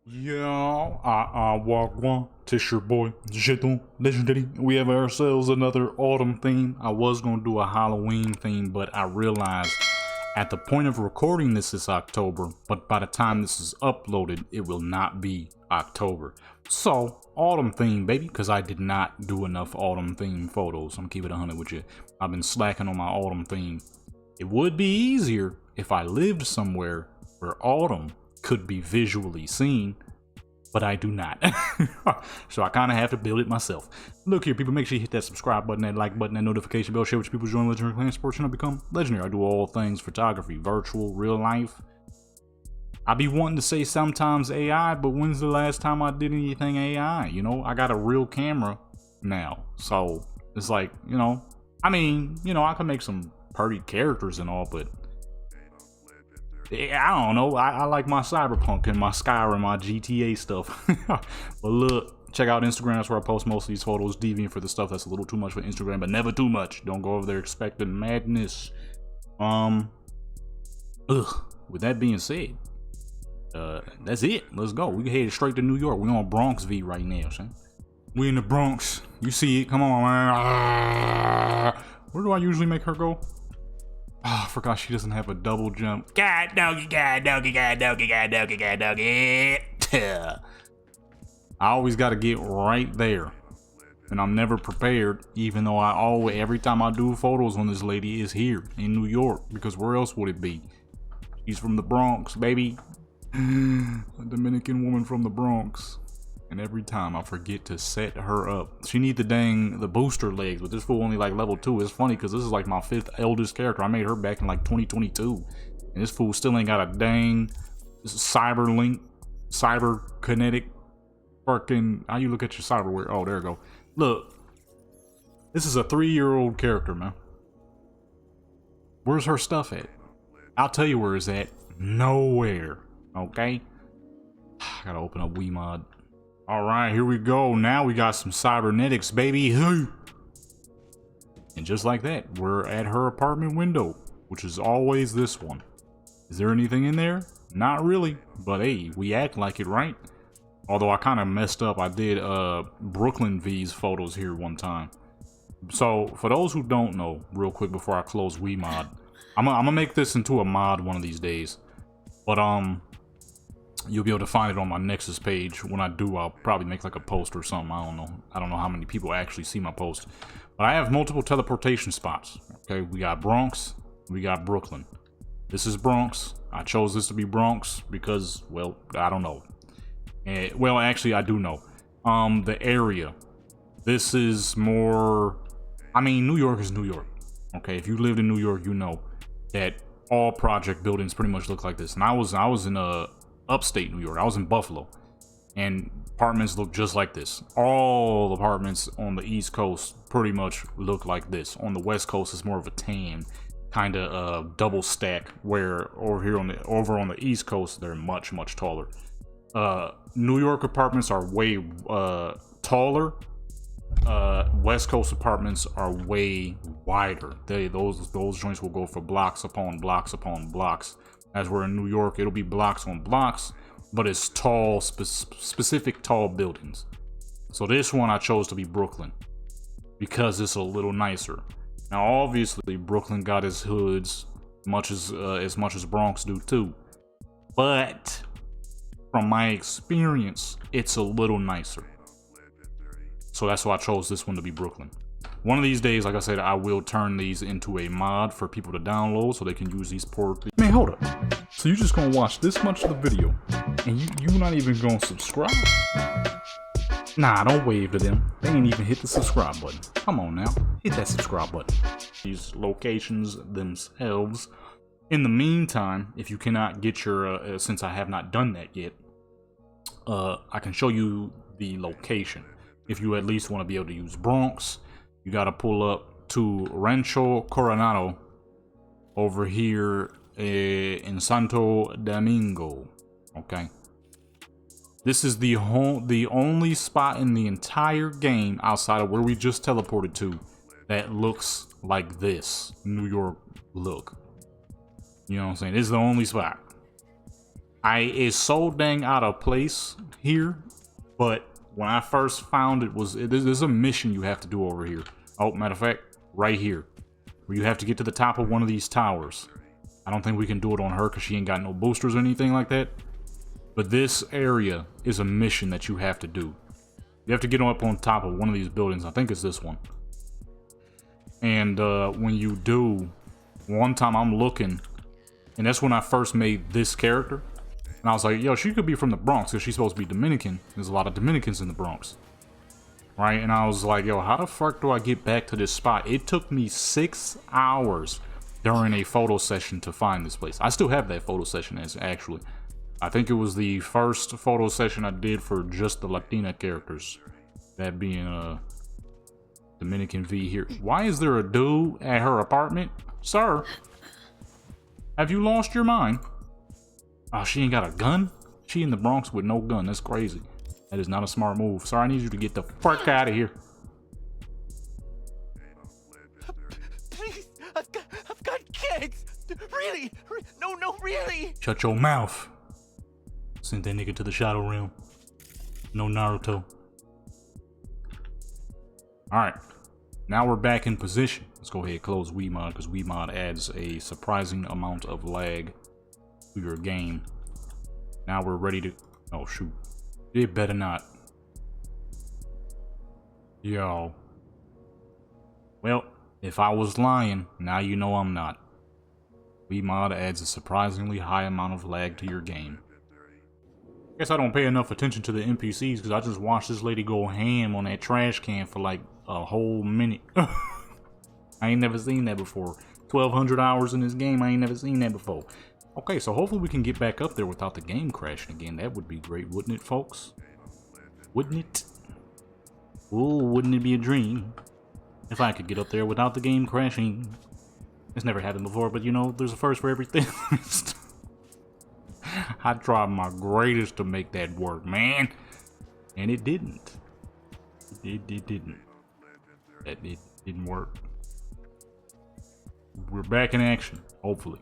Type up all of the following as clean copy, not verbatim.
Yo, walk one, Tish your boy, Jeton, Legendary. We have ourselves another autumn theme. I was gonna do a Halloween theme, but I realized at the point of recording this is October, but by the time this is uploaded, it will not be October. So, autumn theme, baby, because I did not do enough autumn theme photos. I'm keeping it 100 with you. I've been slacking on my autumn theme. It would be easier if I lived somewhere where autumn could be visually seen, but I do not. So I kind of have to build it myself. Look here, people, make sure you hit that subscribe button, that like button, that notification bell, share with your people, join Legendary Clan Sports Channel, become legendary. I do all things photography, virtual, real life. I be wanting to say sometimes AI, but when's the last time I did anything AI? You know, I got a real camera now, so it's like, you know, I mean, you know, I can make some pretty characters and all, but I don't know. I like my Cyberpunk and my Skyrim, my GTA stuff. But look, check out Instagram. That's where I post most of these photos. Deviant for the stuff that's a little too much for Instagram, but never too much. Don't go over there expecting madness. With that being said, that's it. Let's go. We headed straight to New York. We're on Bronx V right now, son. We in the Bronx. You see it. Come on, man. Where do I usually make her go? Oh, I forgot she doesn't have a double jump. God doggy, God doggy, God doggy, God doggy, God doggy. I always got to get right there. And I'm never prepared, even though every time I do photos on this lady is here in New York. Because where else would it be? She's from the Bronx, baby. A Dominican woman from the Bronx. And every time I forget to set her up. She need the booster legs, but this fool only like level 2. It's funny because this is like my 5th eldest character. I made her back in like 2022. And this fool still ain't got a dang cyberkinetic fucking, how you look at your cyberware? Oh, there you go. Look, this is a 3-year-old character, man. Where's her stuff at? I'll tell you where it's at. Nowhere. Okay? I gotta open up WeMod. Alright, here we go. Now we got some cybernetics, baby. Hey! And just like that, we're at her apartment window, which is always this one. Is there anything in there? Not really, but hey, we act like it, right? Although I kind of messed up. I did Brooklyn V's photos here one time. So, for those who don't know, real quick before I close WeMod, I'm gonna make this into a mod one of these days. But, you'll be able to find it on my Nexus page. When I do, I'll probably make like a post or something. I don't know. I don't know how many people actually see my post. But I have multiple teleportation spots. Okay, we got Bronx, we got Brooklyn. This is Bronx. I chose this to be Bronx because, well, I don't know. Well, actually, I do know. The area. This is more, I mean, New York is New York. Okay, if you lived in New York, you know that all project buildings pretty much look like this. And I was in upstate New York. I was in Buffalo, and apartments look just like this. All apartments on the East Coast pretty much look like this. On the West Coast, it's more of a tan kind of double stack. Where over on the East Coast, they're much taller. New York apartments are way taller. West Coast apartments are way wider. Those joints will go for blocks upon blocks upon blocks. As we're in New York, it'll be blocks on blocks, but it's tall, specific tall buildings. So this one I chose to be Brooklyn because it's a little nicer. Now, obviously, Brooklyn got its hoods as much as Bronx do too, but from my experience, it's a little nicer. So that's why I chose this one to be Brooklyn. One of these days, like I said, I will turn these into a mod for people to download so they can use these poor. Man, hold up. So you just gonna watch this much of the video and you not even gonna subscribe? Nah, don't wave to them. They ain't even hit the subscribe button. Come on now, hit that subscribe button. These locations themselves. In the meantime, if you cannot get your, since I have not done that yet, I can show you the location. If you at least want to be able to use Bronx, you got to pull up to Rancho Coronado over here in Santo Domingo. Okay, this is the only spot in the entire game outside of where we just teleported to that looks like this New York look. You know what I'm saying? This is the only spot. It's so dang out of place here, but when I first found it there's a mission you have to do over here. Oh, matter of fact, right here, where you have to get to the top of one of these towers. I don't think we can do it on her because she ain't got no boosters or anything like that. But this area is a mission that you have to do. You have to get up on top of one of these buildings. I think it's this one. And when you do, one time I'm looking, and that's when I first made this character. And I was like, yo, she could be from the Bronx because she's supposed to be Dominican. There's a lot of Dominicans in the Bronx. Right? And I was like, yo, how the fuck do I get back to this spot? It took me 6 hours during a photo session to find this place. I still have that photo session actually. I think it was the first photo session I did for just the Latina characters. That being Dominican V here. Why is there a dude at her apartment? Sir, have you lost your mind? Oh, she ain't got a gun? She in the Bronx with no gun. That's crazy. That is not a smart move. Sir, I need you to get the fuck out of here. Please, I've got kids. Really? No, really. Shut your mouth. Send that nigga to the Shadow Realm. No Naruto. Alright. Now we're back in position. Let's go ahead and close WeMod because WeMod adds a surprising amount of lag to your game. Now we're ready to... Oh, shoot. It better not. Yo. Well, if I was lying, now you know I'm not. WeMod adds a surprisingly high amount of lag to your game. Guess I don't pay enough attention to the NPCs because I just watched this lady go ham on that trash can for like a whole minute. I ain't never seen that before. 1,200 hours in this game, I ain't never seen that before. Okay, so hopefully we can get back up there without the game crashing again. That would be great, wouldn't it, folks? Wouldn't it? Oh, wouldn't it be a dream if I could get up there without the game crashing? It's never happened before, but you know, there's a first for everything. I tried my greatest to make that work, man. And it didn't. It didn't. It didn't work. We're back in action, hopefully.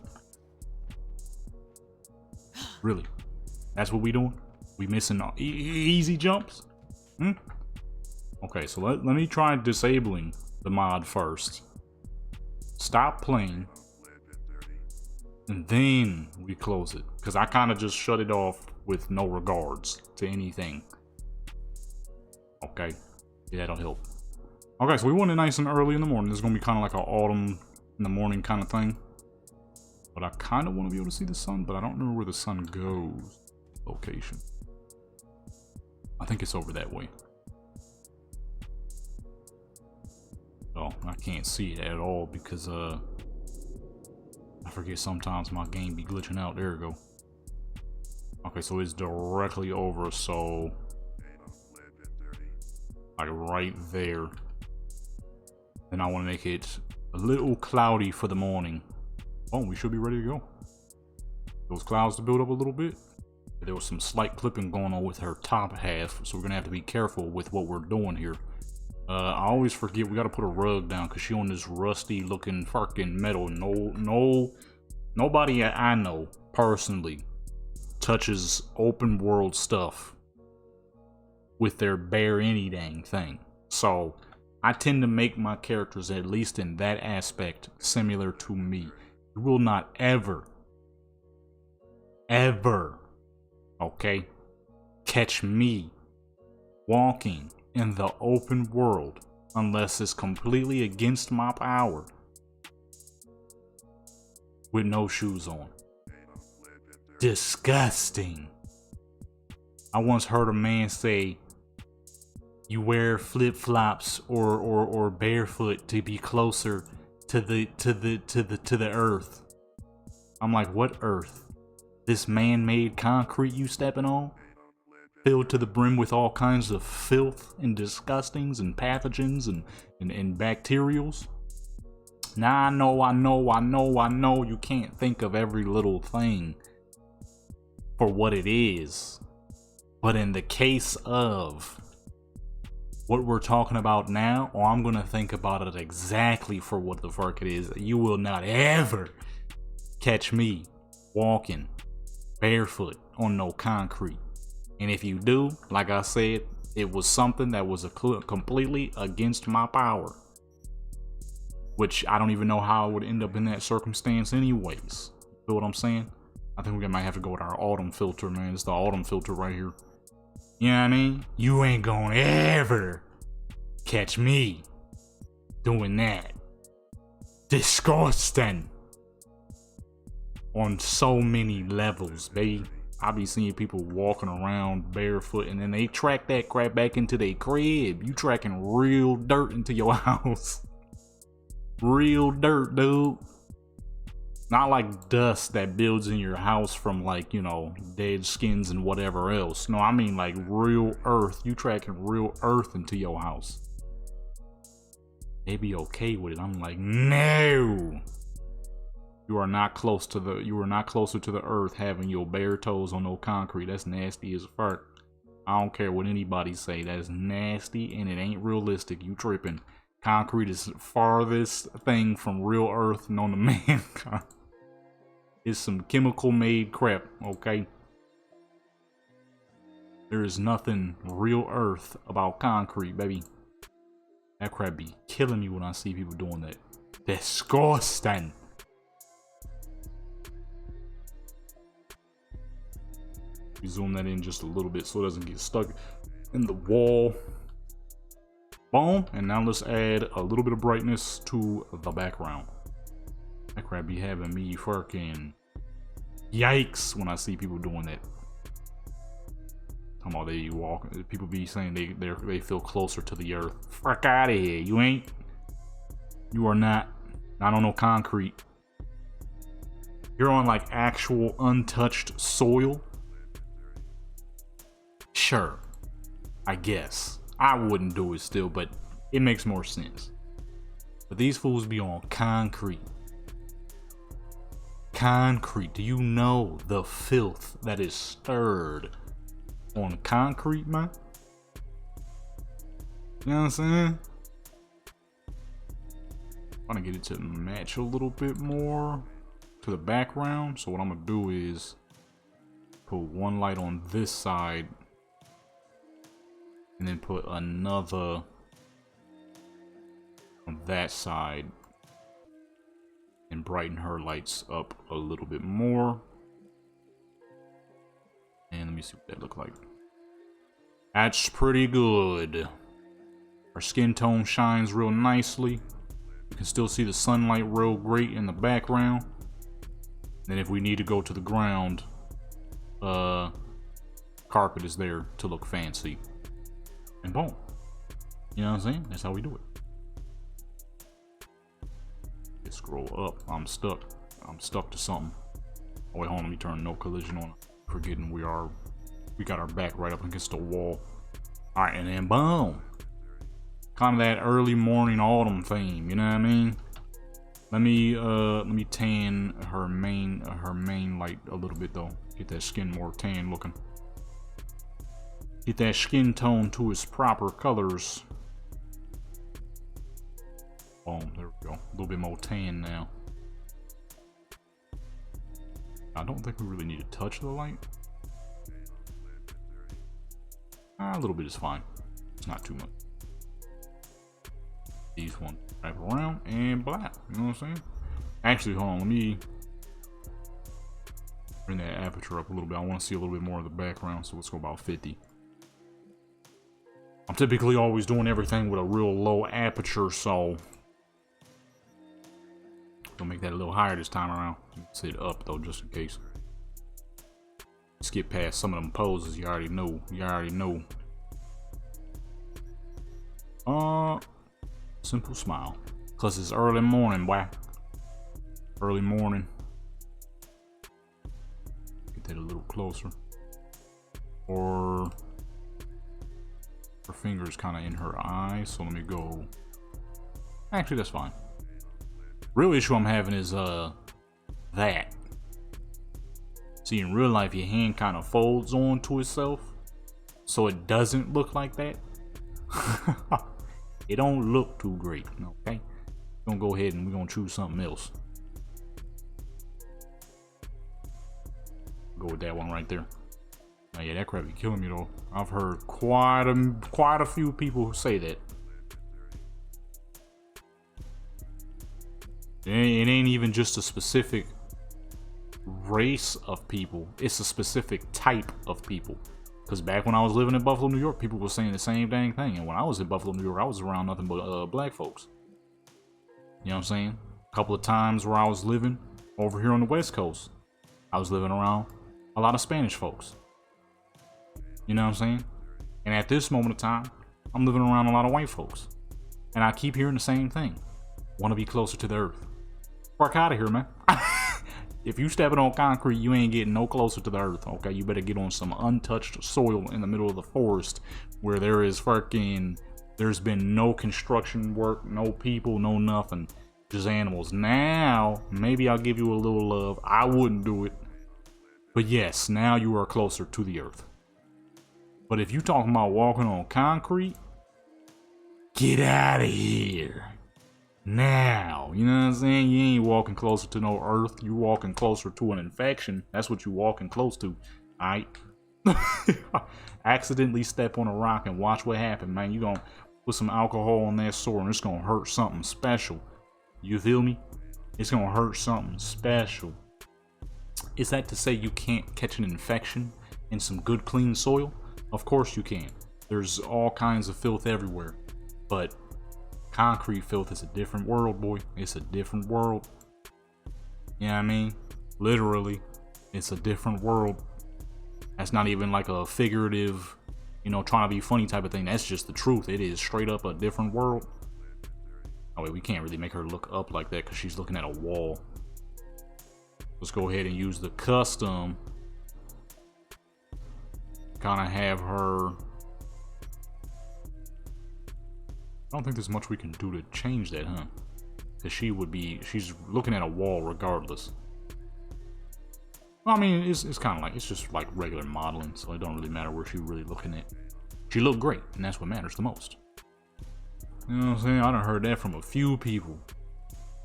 Really? That's what we doing? We missing easy jumps? Okay, so let me try disabling the mod first. Stop playing. And then we close it. Because I kind of just shut it off with no regards to anything. Okay. Yeah, that'll help. Okay, so we went in nice and early in the morning. This is going to be kind of like an autumn in the morning kind of thing. But I kind of want to be able to see the sun, but I don't remember where the sun goes. Location. I think it's over that way. Oh, I can't see it at all because, I forget sometimes my game be glitching out. There we go. Okay, so it's directly over, so like right there. Then I want to make it a little cloudy for the morning. Oh, we should be ready to go. Those clouds to build up a little bit. There was some slight clipping going on with her top half, so we're gonna have to be careful with what we're doing here. I always forget we gotta put a rug down because she on this rusty looking fucking metal. Nobody I know personally touches open world stuff with their bare any dang thing. So I tend to make my characters, at least in that aspect, similar to me. You will not ever, okay, catch me walking in the open world unless it's completely against my power with no shoes on. Disgusting. I once heard a man say, you wear flip-flops or barefoot to be closer to the earth. I'm like, what earth? This man-made concrete you stepping on? Filled to the brim with all kinds of filth and disgustings and pathogens and bacterials? Now I know you can't think of every little thing for what it is. But in the case of what we're talking about now, or I'm gonna think about it exactly for what the fuck it is. You will not ever catch me walking barefoot on no concrete. And if you do, like I said, it was something that was completely against my power. Which I don't even know how I would end up in that circumstance anyways. Feel what I'm saying? I think we might have to go with our autumn filter, man. It's the autumn filter right here. You know what I mean? You ain't gonna ever catch me doing that. Disgusting. On so many levels, baby. I be seeing people walking around barefoot and then they track that crap back into their crib. You tracking real dirt into your house. Real dirt, dude. Not like dust that builds in your house from, like, you know, dead skins and whatever else. No, I mean like real earth. You tracking real earth into your house. They be okay with it. I'm like, no. You are not closer to the earth having your bare toes on no concrete. That's nasty as fuck. I don't care what anybody say. That is nasty and it ain't realistic. You tripping. Concrete is the farthest thing from real earth known to mankind. It's some chemical made crap, okay? There is nothing real earth about concrete, baby. That crap be killing me when I see people doing that. Disgusting. Zoom that in just a little bit so it doesn't get stuck in the wall. Boom. And now let's add a little bit of brightness to the background. That crap be having me fucking yikes when I see people doing that. Talking about they walk, people be saying they feel closer to the earth. Fuck out of here. You ain't. You are not on no concrete. You're on like actual untouched soil. Sure, I guess. I wouldn't do it still, but it makes more sense. But these fools be on concrete. Concrete. Do you know the filth that is stirred on concrete, man? You know what I'm saying? I'm gonna get it to match a little bit more to the background. So what I'm gonna do is put one light on this side and then put another on that side and brighten her lights up a little bit more. And let me see what that look like. That's pretty good. Our skin tone shines real nicely. You can still see the sunlight real great in the background. Then if we need to go to the ground, carpet is there to look fancy. And boom. You know what I'm saying? That's how we do it. Let's scroll up. I'm stuck. I'm stuck to something. Oh wait, hold on. Let me turn no collision on. Forgetting we got our back right up against the wall. All right, and then boom. Kind of that early morning autumn theme. You know what I mean? Let me tan her main light a little bit though. Get that skin more tan looking. Get that skin tone to its proper colors. Boom, there we go. A little bit more tan now. I don't think we really need to touch the light. A little bit is fine. It's not too much. These ones wrap around and black. You know what I'm saying? Actually, hold on. Let me bring that aperture up a little bit. I want to see a little bit more of the background. So let's go about 50. I'm typically always doing everything with a real low aperture, so I'll make that a little higher this time around. Set it up though, just in case. Skip past some of them poses you already know. Simple smile. Cause it's early morning, boy. Early morning. Get that a little closer. Or her finger's kind of in her eye, so let me go. Actually, that's fine. Real issue I'm having is that. See, in real life, your hand kind of folds onto itself, so it doesn't look like that. It don't look too great. Okay, we're gonna go ahead and we're gonna choose something else. Go with that one right there. Oh, yeah, that crap be killing me though. I've heard quite a few people say that. It ain't even just a specific race of people. It's a specific type of people. Because back when I was living in Buffalo, New York, people were saying the same dang thing. And when I was in Buffalo, New York, I was around nothing but black folks. You know what I'm saying? A couple of times where I was living over here on the West Coast, I was living around a lot of Spanish folks. You know what I'm saying? And at this moment of time, I'm living around a lot of white folks. And I keep hearing the same thing. Want to be closer to the earth. Fuck out of here, man. If you stepping on concrete, you ain't getting no closer to the earth, okay? You better get on some untouched soil in the middle of the forest where there's been no construction work, no people, no nothing, just animals. Now, maybe I'll give you a little love. I wouldn't do it. But yes, now you are closer to the earth. But if you talking about walking on concrete, get out of here. Now, you know what I'm saying? You ain't walking closer to no earth. You walking closer to an infection. That's what you walking close to. Alright? Accidentally step on a rock and watch what happens, man. You gonna put some alcohol on that sore and it's gonna hurt something special. You feel me? It's gonna hurt something special. Is that to say you can't catch an infection in some good clean soil? Of course you can. There's all kinds of filth everywhere. But concrete filth is a different world, boy. It's a different world. You know what I mean? Literally, it's a different world. That's not even like a figurative, you know, trying to be funny type of thing. That's just the truth. It is straight up a different world. Oh wait, we can't really make her look up like that because she's looking at a wall. Let's go ahead and use the custom. Kind of have her. I don't think there's much we can do to change that, huh? Because she's looking at a wall regardless. Well, I mean, it's kind of like, it's just like regular modeling, so it don't really matter where she's really looking at. She looked great, and that's what matters the most. You know what I'm saying? I done heard that from a few people.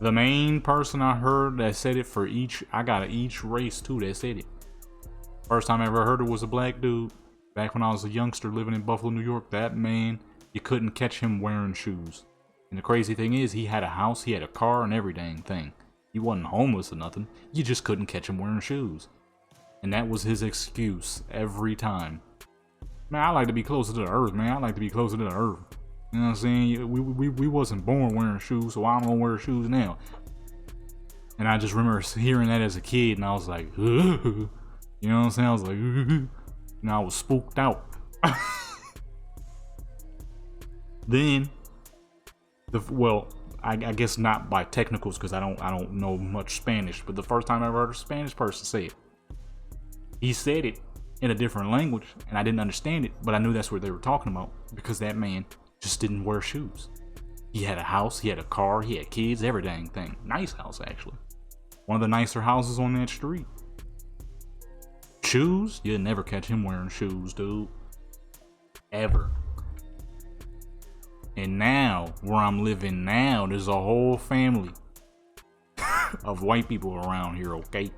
The main person I heard that said it for each, I got each race too that said it. First time I ever heard it was a black dude. Back when I was a youngster living in Buffalo, New York, that man, you couldn't catch him wearing shoes. And the crazy thing is, he had a house, he had a car, and every dang thing. He wasn't homeless or nothing. You just couldn't catch him wearing shoes. And that was his excuse every time. Man, I like to be closer to the earth, man. I like to be closer to the earth. You know what I'm saying? We wasn't born wearing shoes, so I'm gonna wear shoes now. And I just remember hearing that as a kid, and I was like, ugh. You know what I'm saying? I was like, ugh. And I was spooked out. Then, I guess not by technicals because I don't know much Spanish. But the first time I ever heard a Spanish person say it, he said it in a different language, and I didn't understand it, but I knew that's what they were talking about because that man just didn't wear shoes. He had a house, he had a car, he had kids, every dang thing. Nice house, actually. One of the nicer houses on that street. Shoes? You'd never catch him wearing shoes, dude. Ever. And now, where I'm living now, there's a whole family of white people around here, okay?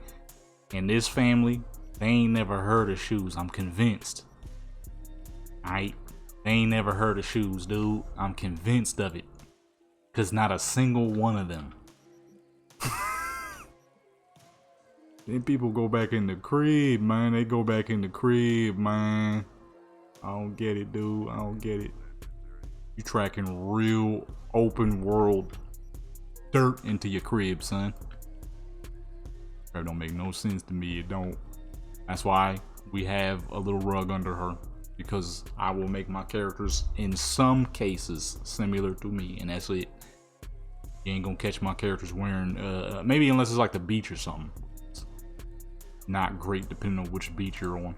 And this family, they ain't never heard of shoes, I'm convinced. They ain't never heard of shoes, dude. I'm convinced of it. Cause not a single one of them. Then people go back in the crib, man. They go back in the crib, man. I don't get it, dude. I don't get it. You tracking real open world dirt into your crib, son. That don't make no sense to me. It don't. That's why we have a little rug under her. Because I will make my characters, in some cases, similar to me. And that's it. You ain't gonna catch my characters wearing, maybe unless it's like the beach or something. It's not great depending on which beach you're on.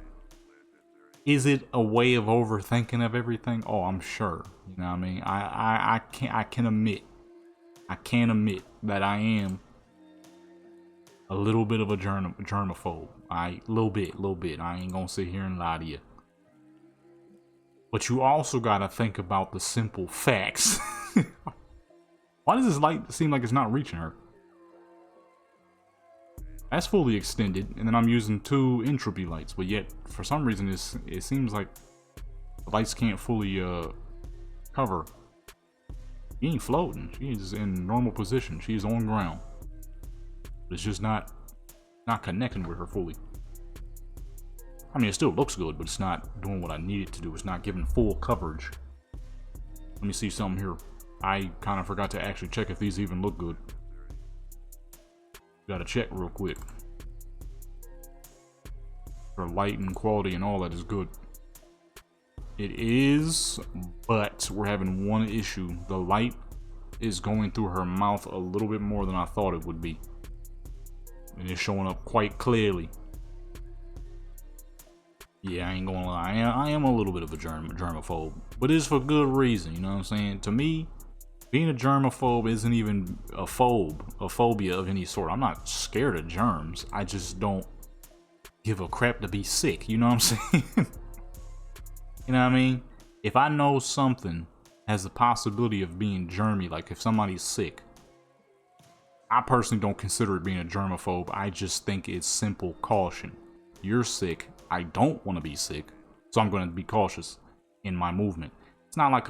Is it a way of overthinking of everything? Oh, I'm sure. You know what I mean? I can admit that I am a little bit of a germaphobe. Alright, little bit. I ain't gonna sit here and lie to you. But you also gotta think about the simple facts. Why does this light seem like it's not reaching her? That's fully extended, and then I'm using 2 entropy lights, but yet for some reason it seems like the lights can't fully cover. She ain't floating. She's in normal position. She's on ground. But it's just not connecting with her fully. I mean, it still looks good, but it's not doing what I need it to do. It's not giving full coverage. Let me see something here. I kind of forgot to actually check if these even look good. Gotta check real quick. For light and quality and all that is good. It is, but we're having one issue. The light is going through her mouth a little bit more than I thought it would be. And it's showing up quite clearly. Yeah, I ain't gonna lie. I am a little bit of a germaphobe. But it's for good reason, you know what I'm saying? To me, being a germaphobe isn't even a phobia of any sort. I'm not scared of germs. I just don't give a crap to be sick, you know what I'm saying? You know what I mean? If I know something has the possibility of being germy, like if somebody's sick, I personally don't consider it being a germaphobe. I just think it's simple caution. You're sick. I don't want to be sick, so I'm going to be cautious in my movement. It's not like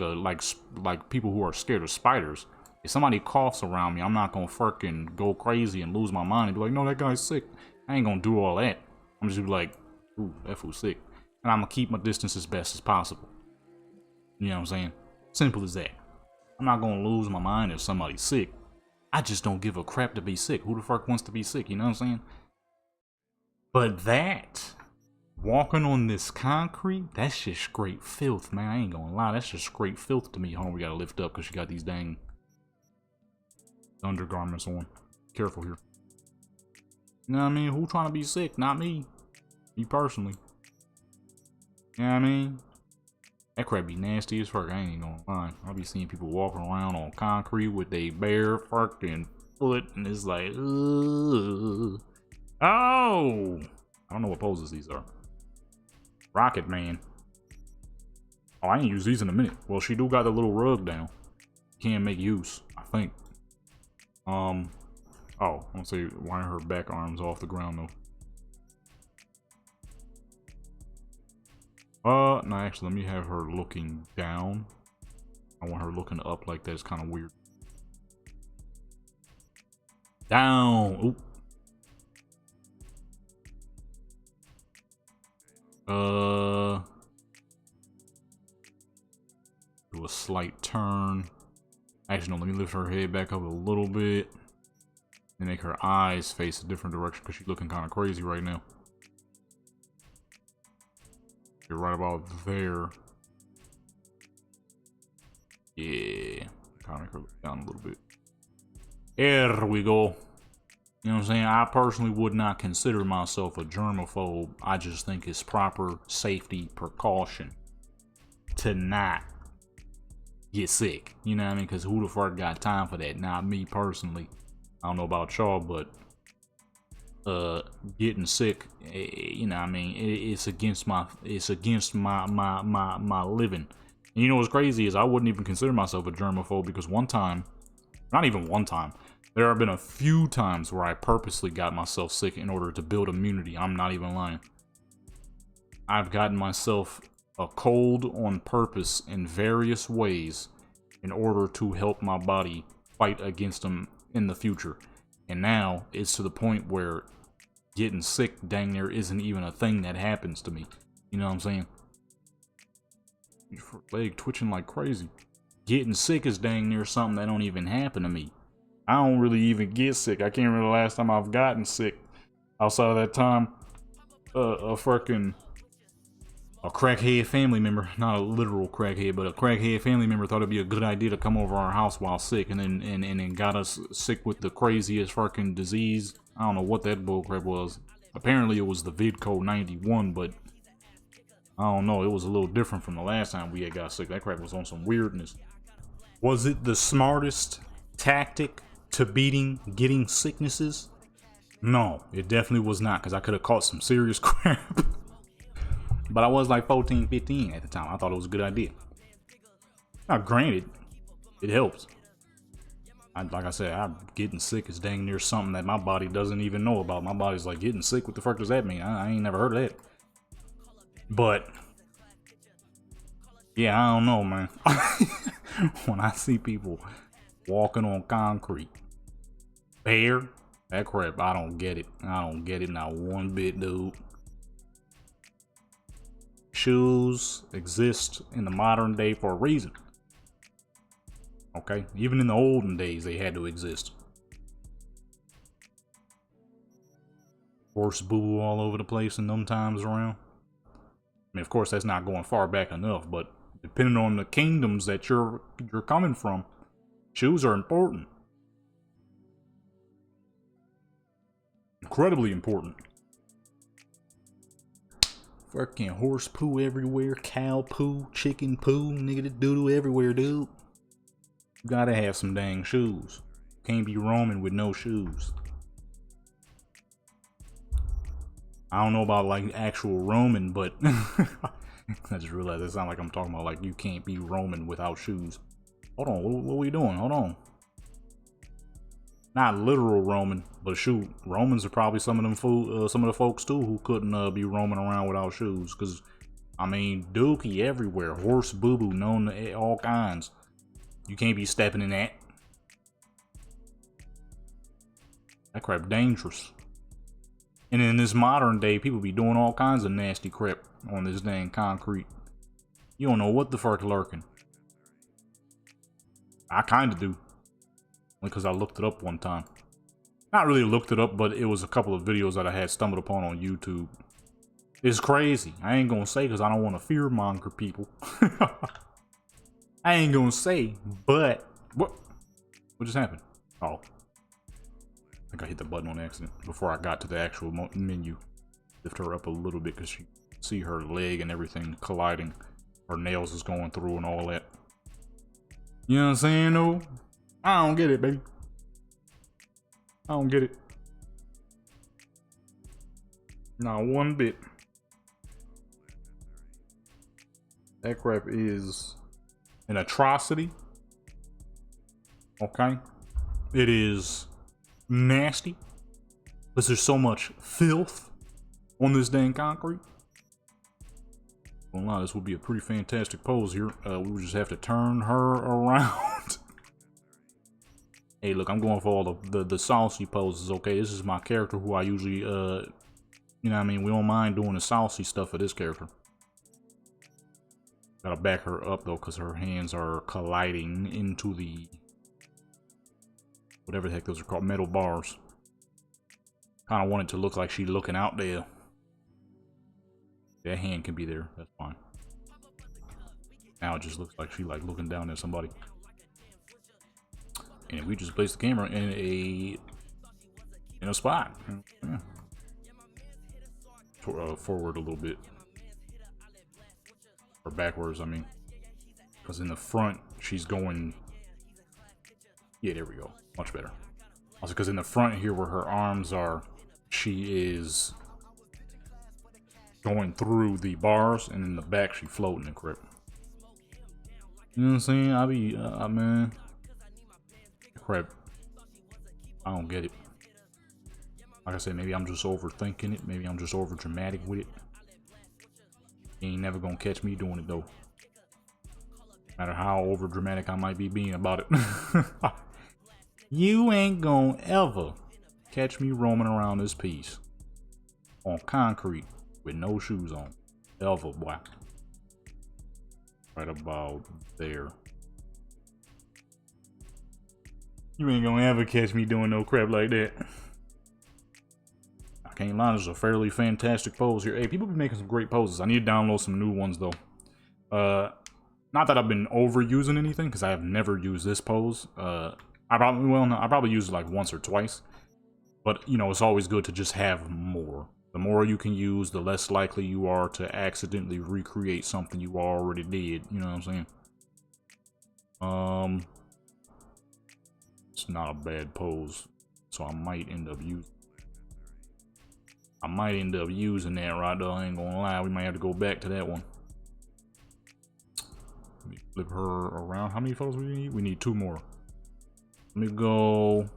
like people who are scared of spiders. If somebody coughs around me, I'm not going to fucking go crazy and lose my mind and be like, no, that guy's sick. I ain't going to do all that. I'm just gonna be like, ooh, that fool's sick. And I'm going to keep my distance as best as possible. You know what I'm saying? Simple as that. I'm not going to lose my mind if somebody's sick. I just don't give a crap to be sick. Who the fuck wants to be sick? You know what I'm saying? But that, walking on this concrete, that's just straight filth, man. I ain't gonna lie. That's just straight filth to me. Hold on, we gotta lift up because she got these dang undergarments on. Careful here. You know what I mean? Who trying to be sick? Not me. Me personally. You know what I mean? That crap be nasty as fuck. I ain't gonna lie. I'll be seeing people walking around on concrete with their bare fucking foot, and it's like, ugh. Oh! I don't know what poses these are. Rocket Man. Oh, I ain't used these in a minute. Well, she do got the little rug down. Can't make use, I think. Oh, I want to say, why are her back arms off the ground, though? No, actually, let me have her looking down. I want her looking up like that. It's kind of weird. Down! Oop. Do a slight turn. Actually, no, let me lift her head back up a little bit. And make her eyes face a different direction because she's looking kind of crazy right now. You're right about there. Yeah. Kind of make her look down a little bit. There we go. You know what I'm saying? I personally would not consider myself a germaphobe. I just think it's proper safety precaution to not get sick. You know what I mean? Because who the fuck got time for that? Not me personally. I don't know about y'all, but getting sick, you know what I mean? It's against my living. And you know what's crazy is I wouldn't even consider myself a germaphobe because one time, not even one time, there have been a few times where I purposely got myself sick in order to build immunity. I'm not even lying. I've gotten myself a cold on purpose in various ways in order to help my body fight against them in the future. And now it's to the point where getting sick dang near isn't even a thing that happens to me. You know what I'm saying? Your leg twitching like crazy. Getting sick is dang near something that don't even happen to me. I don't really even get sick. I can't remember the last time I've gotten sick. Outside of that time, a crackhead family member, not a literal crackhead, but a crackhead family member thought it'd be a good idea to come over our house while sick, and then got us sick with the craziest fucking disease. I don't know what that bullcrap was. Apparently it was the Vidco 91, but I don't know. It was a little different from the last time we had got sick. That crap was on some weirdness. Was it the smartest tactic to getting sicknesses? No, it definitely was not, because I could have caught some serious crap. But I was like 14, 15 at the time. I thought it was a good idea. Now, granted, it helps. Like I said, I'm getting sick is dang near something that my body doesn't even know about. My body's like, getting sick? What the fuck does that mean? I ain't never heard of that. But yeah, I don't know, man. When I see people walking on concrete, bare, that crap, I don't get it. I don't get it not one bit, dude. Shoes exist in the modern day for a reason. Okay? Even in the olden days, they had to exist. Horse boo all over the place in them times around. I mean, of course, that's not going far back enough, but depending on the kingdoms that you're coming from, shoes are important. Incredibly important. Fucking horse poo everywhere, cow poo, chicken poo, nigga, doo-doo everywhere, dude. You gotta have some dang shoes. Can't be roaming with no shoes. I don't know about like actual roaming, but I just realized it sounds like I'm talking about like you can't be roaming without shoes. Hold on, what are we doing? Hold on. Not literal roaming, but shoot, Romans are probably some of the folks too who couldn't be roaming around without shoes. Cause I mean, dookie everywhere, horse boo boo known to all kinds. You can't be stepping in that. That crap dangerous. And in this modern day, people be doing all kinds of nasty crap on this dang concrete. You don't know what the fuck lurking. I kinda do. Because I looked it up one time. Not really looked it up, but it was a couple of videos that I had stumbled upon on YouTube. It's crazy. I ain't gonna say because I don't want to fearmonger people. I ain't gonna say, but what just happened? Oh, I think I hit the button on accident before I got to the actual menu. Lift her up a little bit because you see her leg and everything colliding. Her nails is going through and all that. You know what I'm saying, though? I don't get it, baby. I don't get it. Not one bit. That crap is an atrocity. Okay? It is nasty. Because there's so much filth on this dang concrete. Well, no, this would be a pretty fantastic pose here. We would just have to turn her around. Hey, look, I'm going for all the saucy poses, okay? This is my character who I usually, you know what I mean? We don't mind doing the saucy stuff for this character. Gotta back her up, though, because her hands are colliding into the... whatever the heck those are called, metal bars. Kind of want it to look like she's looking out there. That hand can be there, that's fine. Now it just looks like she's like looking down at somebody. And if we just place the camera in a spot, yeah. Forward a little bit, or backwards, I mean, because in the front she's going. Yeah, there we go, much better. Also, because in the front here, where her arms are, she is going through the bars, and in the back she floating and crap. You know what I'm saying? I be, man. Crap. I don't get it. Like I said, maybe I'm just overthinking it. Maybe I'm just over dramatic with it. You ain't never gonna catch me doing it though. No matter how over dramatic I might be being about it. You ain't gonna ever catch me roaming around this piece on concrete with no shoes on. Ever, boy. Right about there. You ain't gonna ever catch me doing no crap like that. I can't lie, this is a fairly fantastic pose here. Hey, people be making some great poses. I need to download some new ones though. Not that I've been overusing anything, because I have never used this pose. I probably used it like once or twice. But you know, it's always good to just have more. The more you can use, the less likely you are to accidentally recreate something you already did. You know what I'm saying? It's not a bad pose, so I might end up using that right there. I ain't gonna lie, we might have to go back to that one. Let me flip her around. How many photos we need? We need 2 more. Let me go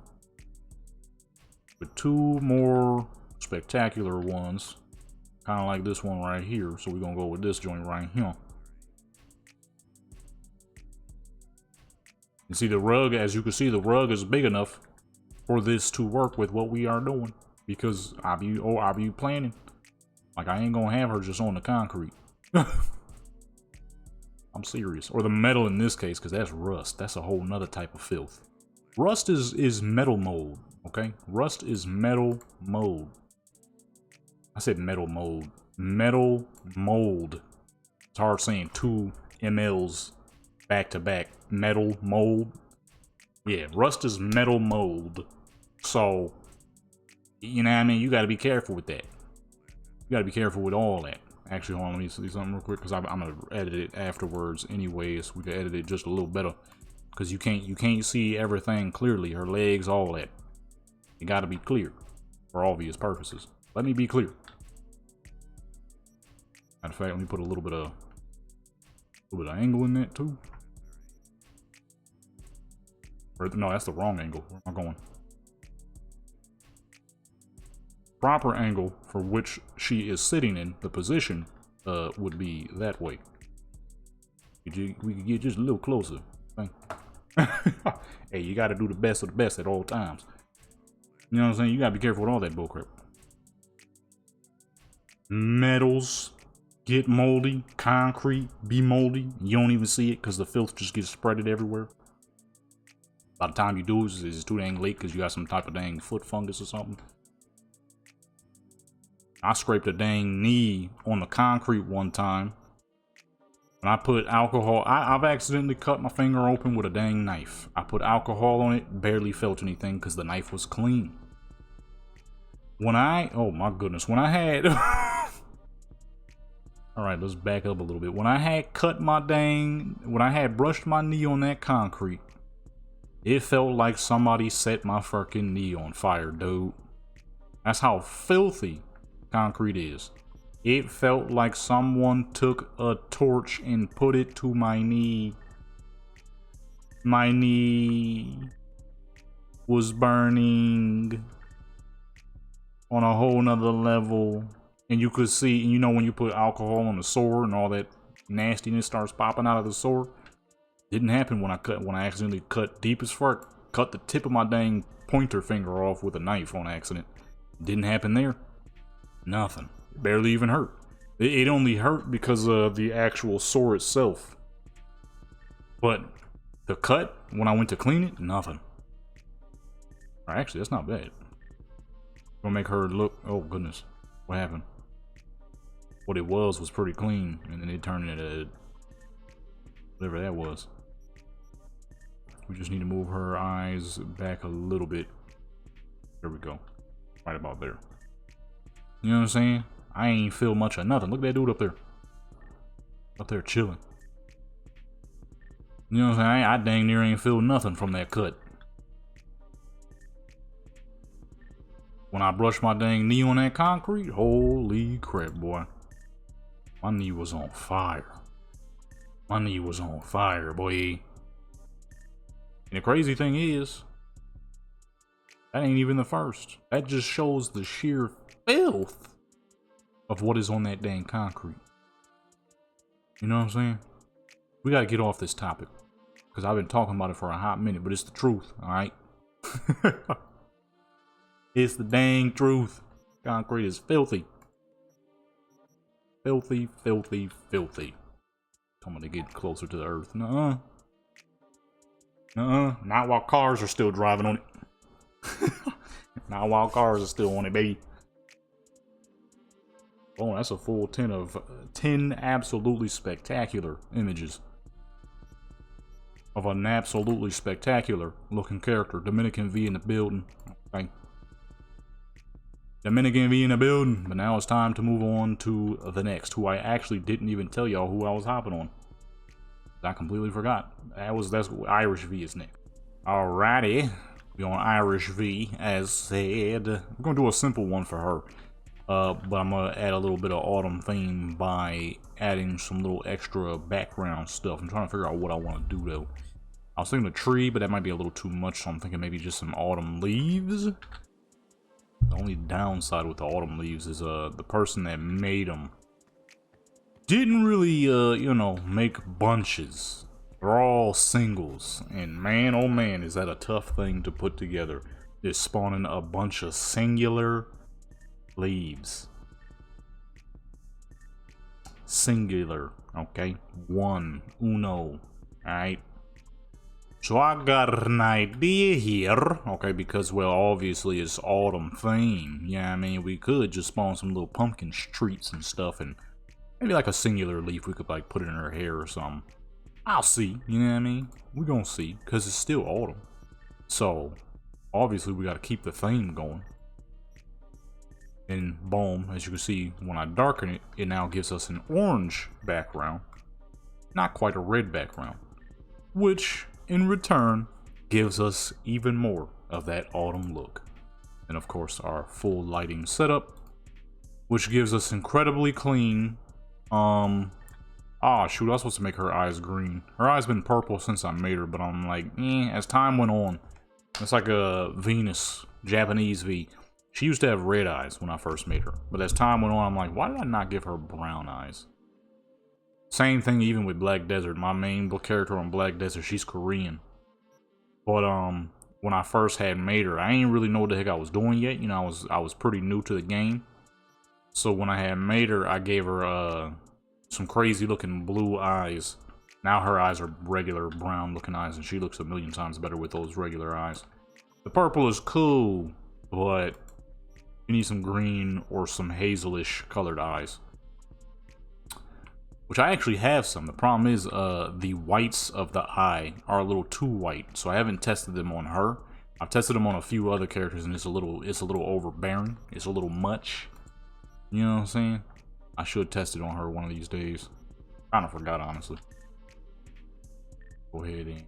with 2 more spectacular ones. Kind of like this one right here. So we're going to go with this joint right here. You see the rug, as you can see, the rug is big enough for this to work with what we are doing. Because I be planning. Like, I ain't gonna have her just on the concrete. I'm serious. Or the metal in this case, because that's rust. That's a whole nother type of filth. Rust is metal mold, okay? Rust is metal mold. I said metal mold. Metal mold. It's hard saying 2 mLs back to back. Metal mold. Yeah, rust is metal mold. So, you know what I mean? You gotta be careful with that. You gotta be careful with all that. Actually, hold on, let me see something real quick, because I'm gonna edit it afterwards anyways. We can edit it just a little better. Because you can't see everything clearly. Her legs, all that. It gotta be clear. For obvious purposes. Let me be clear. Matter of fact, let me put a little bit of angle in that too. Or, no, that's the wrong angle. Where am I going? Proper angle for which she is sitting in, the position, would be that way. We could get just a little closer. Hey, you gotta do the best of the best at all times. You know what I'm saying? You gotta be careful with all that bullcrap. Metals get moldy, concrete be moldy. You don't even see it because the filth just gets spreaded everywhere. By the time you do it, it's too dang late because you got some type of dang foot fungus or something. I scraped a dang knee on the concrete one time. When I put alcohol, I've accidentally cut my finger open with a dang knife. I put alcohol on it, barely felt anything because the knife was clean. Oh my goodness, when I had... Alright, let's back up a little bit. When I had brushed my knee on that concrete, it felt like somebody set my fucking knee on fire, dude. That's how filthy concrete is. It felt like someone took a torch and put it to my knee. My knee was burning on a whole nother level. And you could see, you know, when you put alcohol on the sore and all that nastiness starts popping out of the sore. Didn't happen when I accidentally cut deep as fuck. Cut the tip of my dang pointer finger off with a knife on accident. Didn't happen there. Nothing. It barely even hurt. It only hurt because of the actual sore itself. But the cut, when I went to clean it, nothing. Actually, that's not bad. Gonna make her look, oh goodness. What happened? What it was pretty clean, and then it turned into whatever that was. We just need to move her eyes back a little bit. There we go. Right about there. You know what I'm saying? I ain't feel much of nothing. Look at that dude up there. Up there chilling. You know what I'm saying? I dang near ain't feel nothing from that cut. When I brushed my dang knee on that concrete, holy crap, boy. My knee was on fire. My knee was on fire, boy. And the crazy thing is, that ain't even the first. That just shows the sheer filth of what is on that dang concrete. You know what I'm saying? We gotta get off this topic. Because I've been talking about it for a hot minute, but it's the truth, alright? It's the dang truth. Concrete is filthy. Filthy, filthy, filthy. I'm gonna get closer to the earth. Nuh-uh. Nuh-uh. Not while cars are still driving on it. Not while cars are still on it, baby. Oh, that's a full 10 of 10 absolutely spectacular images of an absolutely spectacular looking character. Dominican V in the building. Okay. Dominican V in the building. But now it's time to move on to the next, who I actually didn't even tell y'all who I was hopping on. I completely forgot. That's Irish V is next. Alrighty. We on Irish V, as said. We're gonna do a simple one for her. But I'm gonna add a little bit of autumn theme by adding some little extra background stuff. I'm trying to figure out what I want to do though. I was thinking a tree, but that might be a little too much, so I'm thinking maybe just some autumn leaves. The only downside with the autumn leaves is the person that made them didn't really, you know, make bunches. They're all singles, and man, oh man, is that a tough thing to put together. Is spawning a bunch of singular leaves. Singular, okay? Uno, alright? So I got an idea here, okay, because, well, obviously it's autumn theme. Yeah, I mean, we could just spawn some little pumpkin treats and stuff, and maybe like a singular leaf we could, like, put in her hair or something. I'll see, you know what I mean? We're gonna see, because it's still autumn. So, obviously we gotta keep the theme going. And boom, as you can see, when I darken it, it now gives us an orange background. Not quite a red background. Which, in return, gives us even more of that autumn look. And of course, our full lighting setup, which gives us incredibly clean, ah, shoot, I was supposed to make her eyes green. Her eyes been purple since I made her, but I'm like, as time went on, it's like a Venus, Japanese V. She used to have red eyes when I first made her, but as time went on, I'm like, why did I not give her brown eyes? Same thing even with Black Desert. My main character on Black Desert, she's Korean. But when I first had made her, I ain't really know what the heck I was doing yet. You know, I was pretty new to the game. So when I had made her, I gave her some crazy looking blue eyes. Now her eyes are regular brown looking eyes, and she looks a million times better with those regular eyes. The purple is cool, but you need some green or some hazelish colored eyes. Which I actually have some. The problem is the whites of the eye are a little too white, so I haven't tested them on her. I've tested them on a few other characters, and it's a little overbearing. It's a little much. You know what I'm saying? I should test it on her one of these days. Kinda forgot, honestly. Go ahead and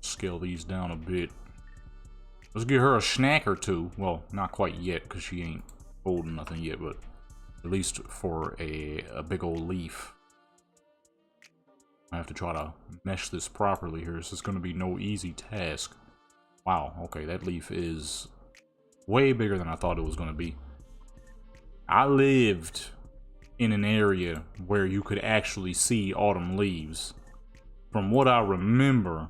scale these down a bit. Let's give her a snack or two. Well, not quite yet, because she ain't holding nothing yet, but at least for a big old leaf. I have to try to mesh this properly here. This is going to be no easy task. Wow, okay, that leaf is way bigger than I thought it was going to be. I lived in an area where you could actually see autumn leaves. From what I remember,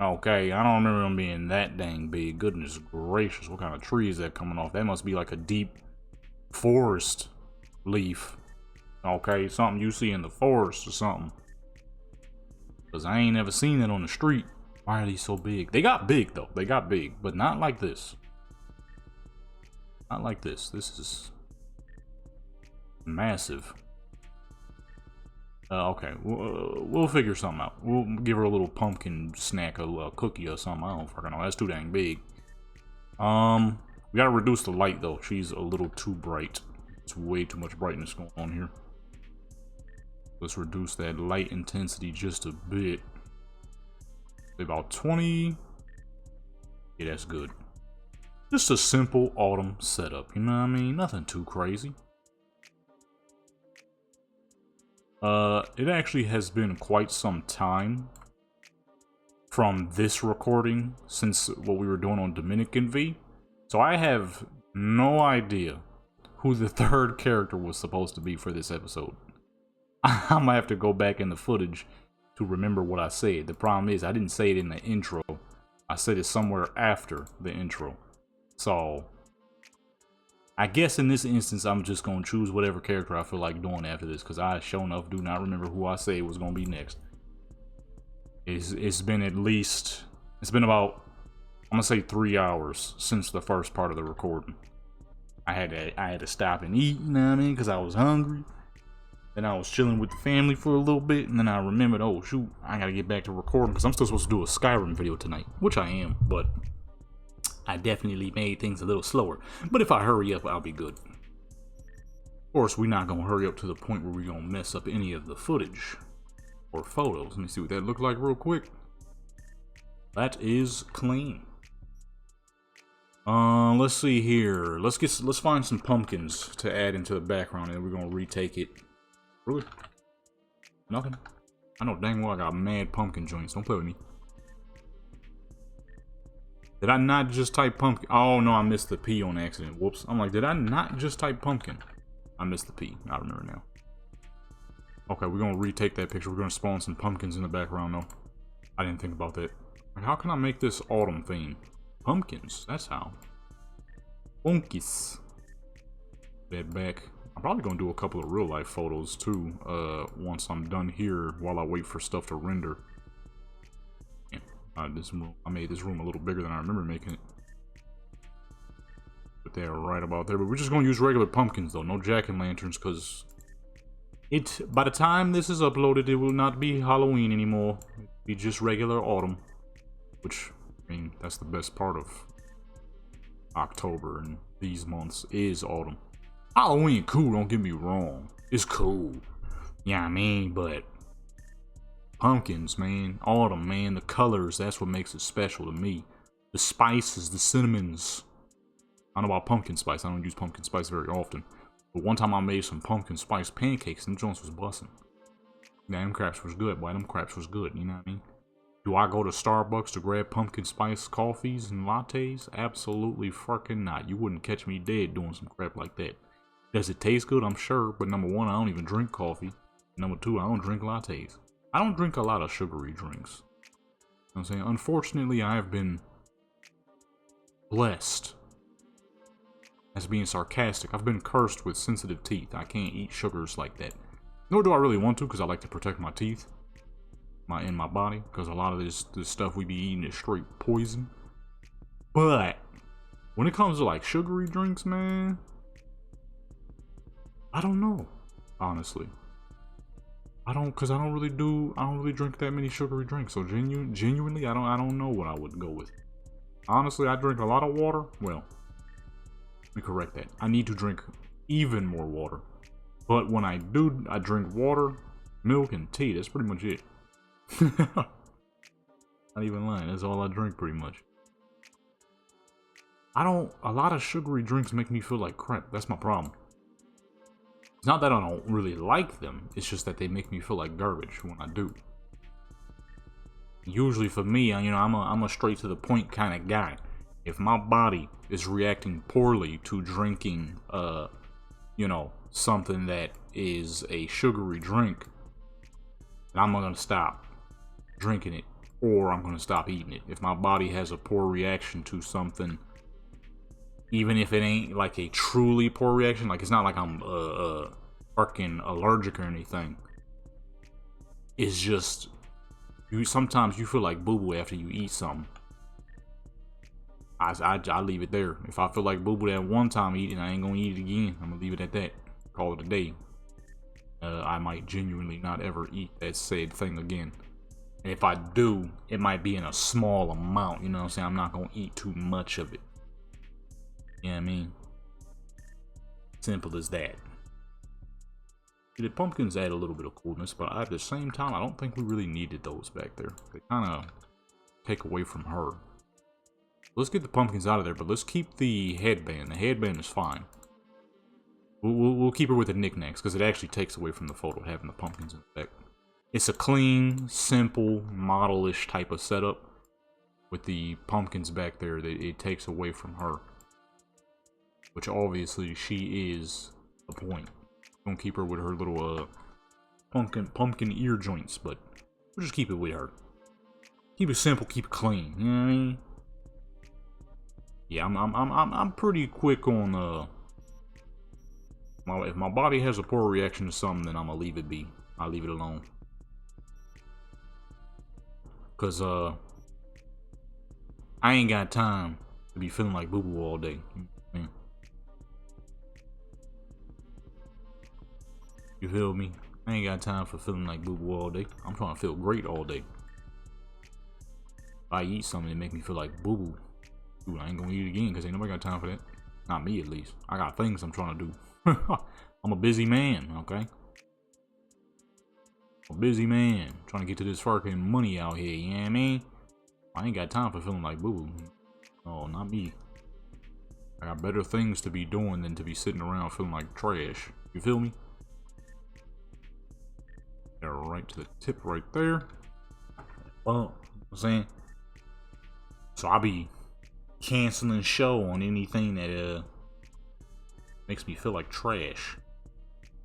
okay, I don't remember them being that dang big. Goodness gracious, what kind of tree is that coming off? That must be like a deep forest leaf. Okay, something you see in the forest or something. Because I ain't never seen that on the street. Why are these so big? They got big, though. They got big, but not like this. Not like this. This is massive. Okay, we'll figure something out. We'll give her a little pumpkin snack, a cookie or something. I don't fucking know. That's too dang big. We gotta reduce the light, though. She's a little too bright. It's way too much brightness going on here. Let's reduce that light intensity just a bit. About 20. Yeah, that's good. Just a simple autumn setup, you know what I mean? Nothing too crazy. It actually has been quite some time from this recording since what we were doing on Dominican V. So I have no idea who the third character was supposed to be for this episode. I might have to go back in the footage to remember what I said. The problem is I didn't say it in the intro. I said it somewhere after the intro. So I guess in this instance I'm just gonna choose whatever character I feel like doing after this, because I sure enough do not remember who I said was gonna be next. It's been about, I'm gonna say 3 hours since the first part of the recording. I had to stop and eat, you know what I mean, because I was hungry. Then I was chilling with the family for a little bit, and then I remembered, oh shoot, I gotta get back to recording, because I'm still supposed to do a Skyrim video tonight, which I am, but I definitely made things a little slower. But if I hurry up, I'll be good. Of course, we're not gonna hurry up to the point where we're gonna mess up any of the footage or photos. Let me see what that looks like real quick. That is clean. Let's see here. Let's find some pumpkins to add into the background, and then we're gonna retake it. Really? Nothing? I know dang well I got mad pumpkin joints. Don't play with me. Did I not just type pumpkin? Oh no, I missed the P on accident. Whoops. I'm like, did I not just type pumpkin? I missed the P. I remember now. Okay, we're gonna retake that picture. We're gonna spawn some pumpkins in the background though. I didn't think about that. Like, how can I make this autumn theme? Pumpkins, that's how. Pumpkins. That back. I'm probably gonna do a couple of real life photos too, once I'm done here while I wait for stuff to render. This room, I made this room a little bigger than I remember making it. But they're right about there. But we're just gonna use regular pumpkins though, no jack-o'-lanterns, because by the time this is uploaded, it will not be Halloween anymore. It'll be just regular autumn. Which, I mean, that's the best part of October and these months is autumn. Halloween cool, don't get me wrong. It's cool. Yeah, I mean, but pumpkins, man. Autumn, man. The colors, that's what makes it special to me. The spices, the cinnamons. I don't know about pumpkin spice. I don't use pumpkin spice very often. But one time I made some pumpkin spice pancakes. Them joints was busting. Yeah, them craps was good, boy. Them craps was good, you know what I mean? Do I go to Starbucks to grab pumpkin spice coffees and lattes? Absolutely fucking not. You wouldn't catch me dead doing some crap like that. Does it taste good? I'm sure. But number one, I don't even drink coffee. Number two, I don't drink lattes. I don't drink a lot of sugary drinks. You know what I'm saying? Unfortunately, I have been blessed. That's being sarcastic. I've been cursed with sensitive teeth. I can't eat sugars like that. Nor do I really want to, because I like to protect my teeth. In my body. Because a lot of this stuff we be eating is straight poison. But when it comes to like sugary drinks, man, I don't know. Honestly. I don't really drink that many sugary drinks. So genuinely, I don't know what I would go with. Honestly, I drink a lot of water. Well, let me correct that. I need to drink even more water. But when I do, I drink water, milk, and tea. That's pretty much it. Not even lying. That's all I drink pretty much. A lot of sugary drinks make me feel like crap. That's my problem. It's not that I don't really like them. It's just that they make me feel like garbage when I do. Usually for me, you know, I'm a straight to the point kind of guy. If my body is reacting poorly to drinking, you know, something that is a sugary drink, I'm gonna stop drinking it, or I'm gonna stop eating it. If my body has a poor reaction to something, even if it ain't like a truly poor reaction, like it's not like I'm fucking allergic or anything. It's just sometimes you feel like boo boo after you eat something. I leave it there. If I feel like boo boo that one time eating, I ain't gonna eat it again. I'm gonna leave it at that. Call it a day. I might genuinely not ever eat that said thing again. And if I do, it might be in a small amount. You know what I'm saying? I'm not gonna eat too much of it. You know what I mean? Simple as that. The pumpkins add a little bit of coolness, but at the same time, I don't think we really needed those back there. They kind of take away from her. Let's get the pumpkins out of there, but let's keep the headband. The headband is fine. We'll keep her with the knickknacks, because it actually takes away from the photo having the pumpkins in the back. It's a clean, simple, model-ish type of setup. With the pumpkins back there, it takes away from her. Which obviously she is the point. Don't keep her with her little pumpkin ear joints, but we'll just keep it with her. Keep it simple, keep it clean. You know what I mean? Yeah, I'm pretty quick on if my body has a poor reaction to something, then I'm gonna leave it be. I'll leave it alone. Cause I ain't got time to be feeling like boo boo all day. Man. You feel me? I ain't got time for feeling like boo boo all day. I'm trying to feel great all day. If I eat something that make me feel like boo boo, dude, I ain't gonna eat it again because ain't nobody got time for that. Not me, at least. I got things I'm trying to do. I'm a busy man, okay? I'm a busy man trying to get to this fucking money out here, you know what I mean? I ain't got time for feeling like boo boo. Oh, not me. I got better things to be doing than to be sitting around feeling like trash. You feel me? They're right to the tip right there. Well, you know what I'm saying? So I be canceling show on anything that makes me feel like trash.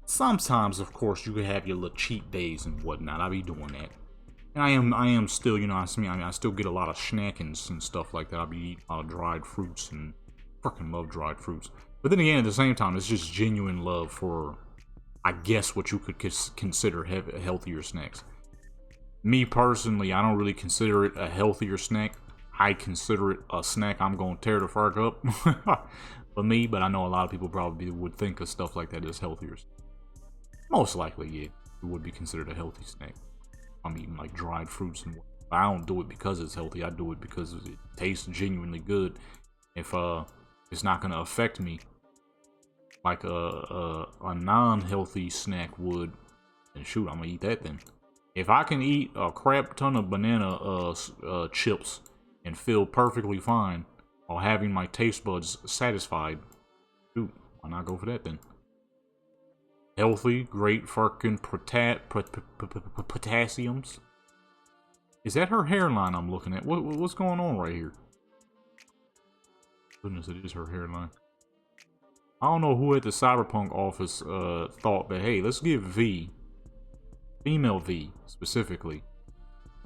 Sometimes, of course, you can have your little cheat days and whatnot. I be doing that. And I am still, you know, I still get a lot of snackings and stuff like that. I'll be eating a lot of dried fruits and freaking love dried fruits. But then again, at the same time, it's just genuine love for, I guess, what you could consider healthier snacks. Me personally, I don't really consider it a healthier snack. I consider it a snack I'm gonna tear the fuck up. For me, but I know a lot of people probably would think of stuff like that as healthier. Most likely, yeah, it would be considered a healthy snack. I'm eating like dried fruits and I don't do it because it's healthy. I do it because it tastes genuinely good. If it's not gonna affect me like a non-healthy snack would, then shoot, I'm gonna eat that then. If I can eat a crap ton of banana chips and feel perfectly fine while having my taste buds satisfied, shoot, why not go for that then? Healthy, great fucking potassiums. Is that her hairline I'm looking at? What's going on right here? Goodness, it is her hairline. I don't know who at the Cyberpunk office thought that, hey, let's give V, female V specifically,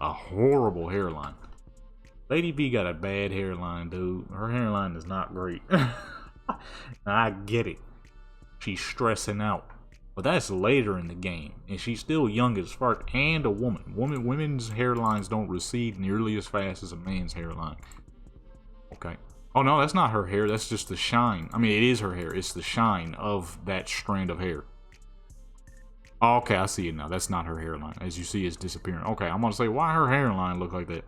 a horrible hairline. Lady V got a bad hairline, dude. Her hairline is not great. I get it. She's stressing out. But that's later in the game, and she's still young as fuck, and a woman. Women's hairlines don't recede nearly as fast as a man's hairline. Okay. Oh no, that's not her hair. That's just the shine. I mean, it is her hair. It's the shine of that strand of hair. Oh, okay, I see it now. That's not her hairline. As you see, it's disappearing. Okay, I'm gonna say, why her hairline look like that?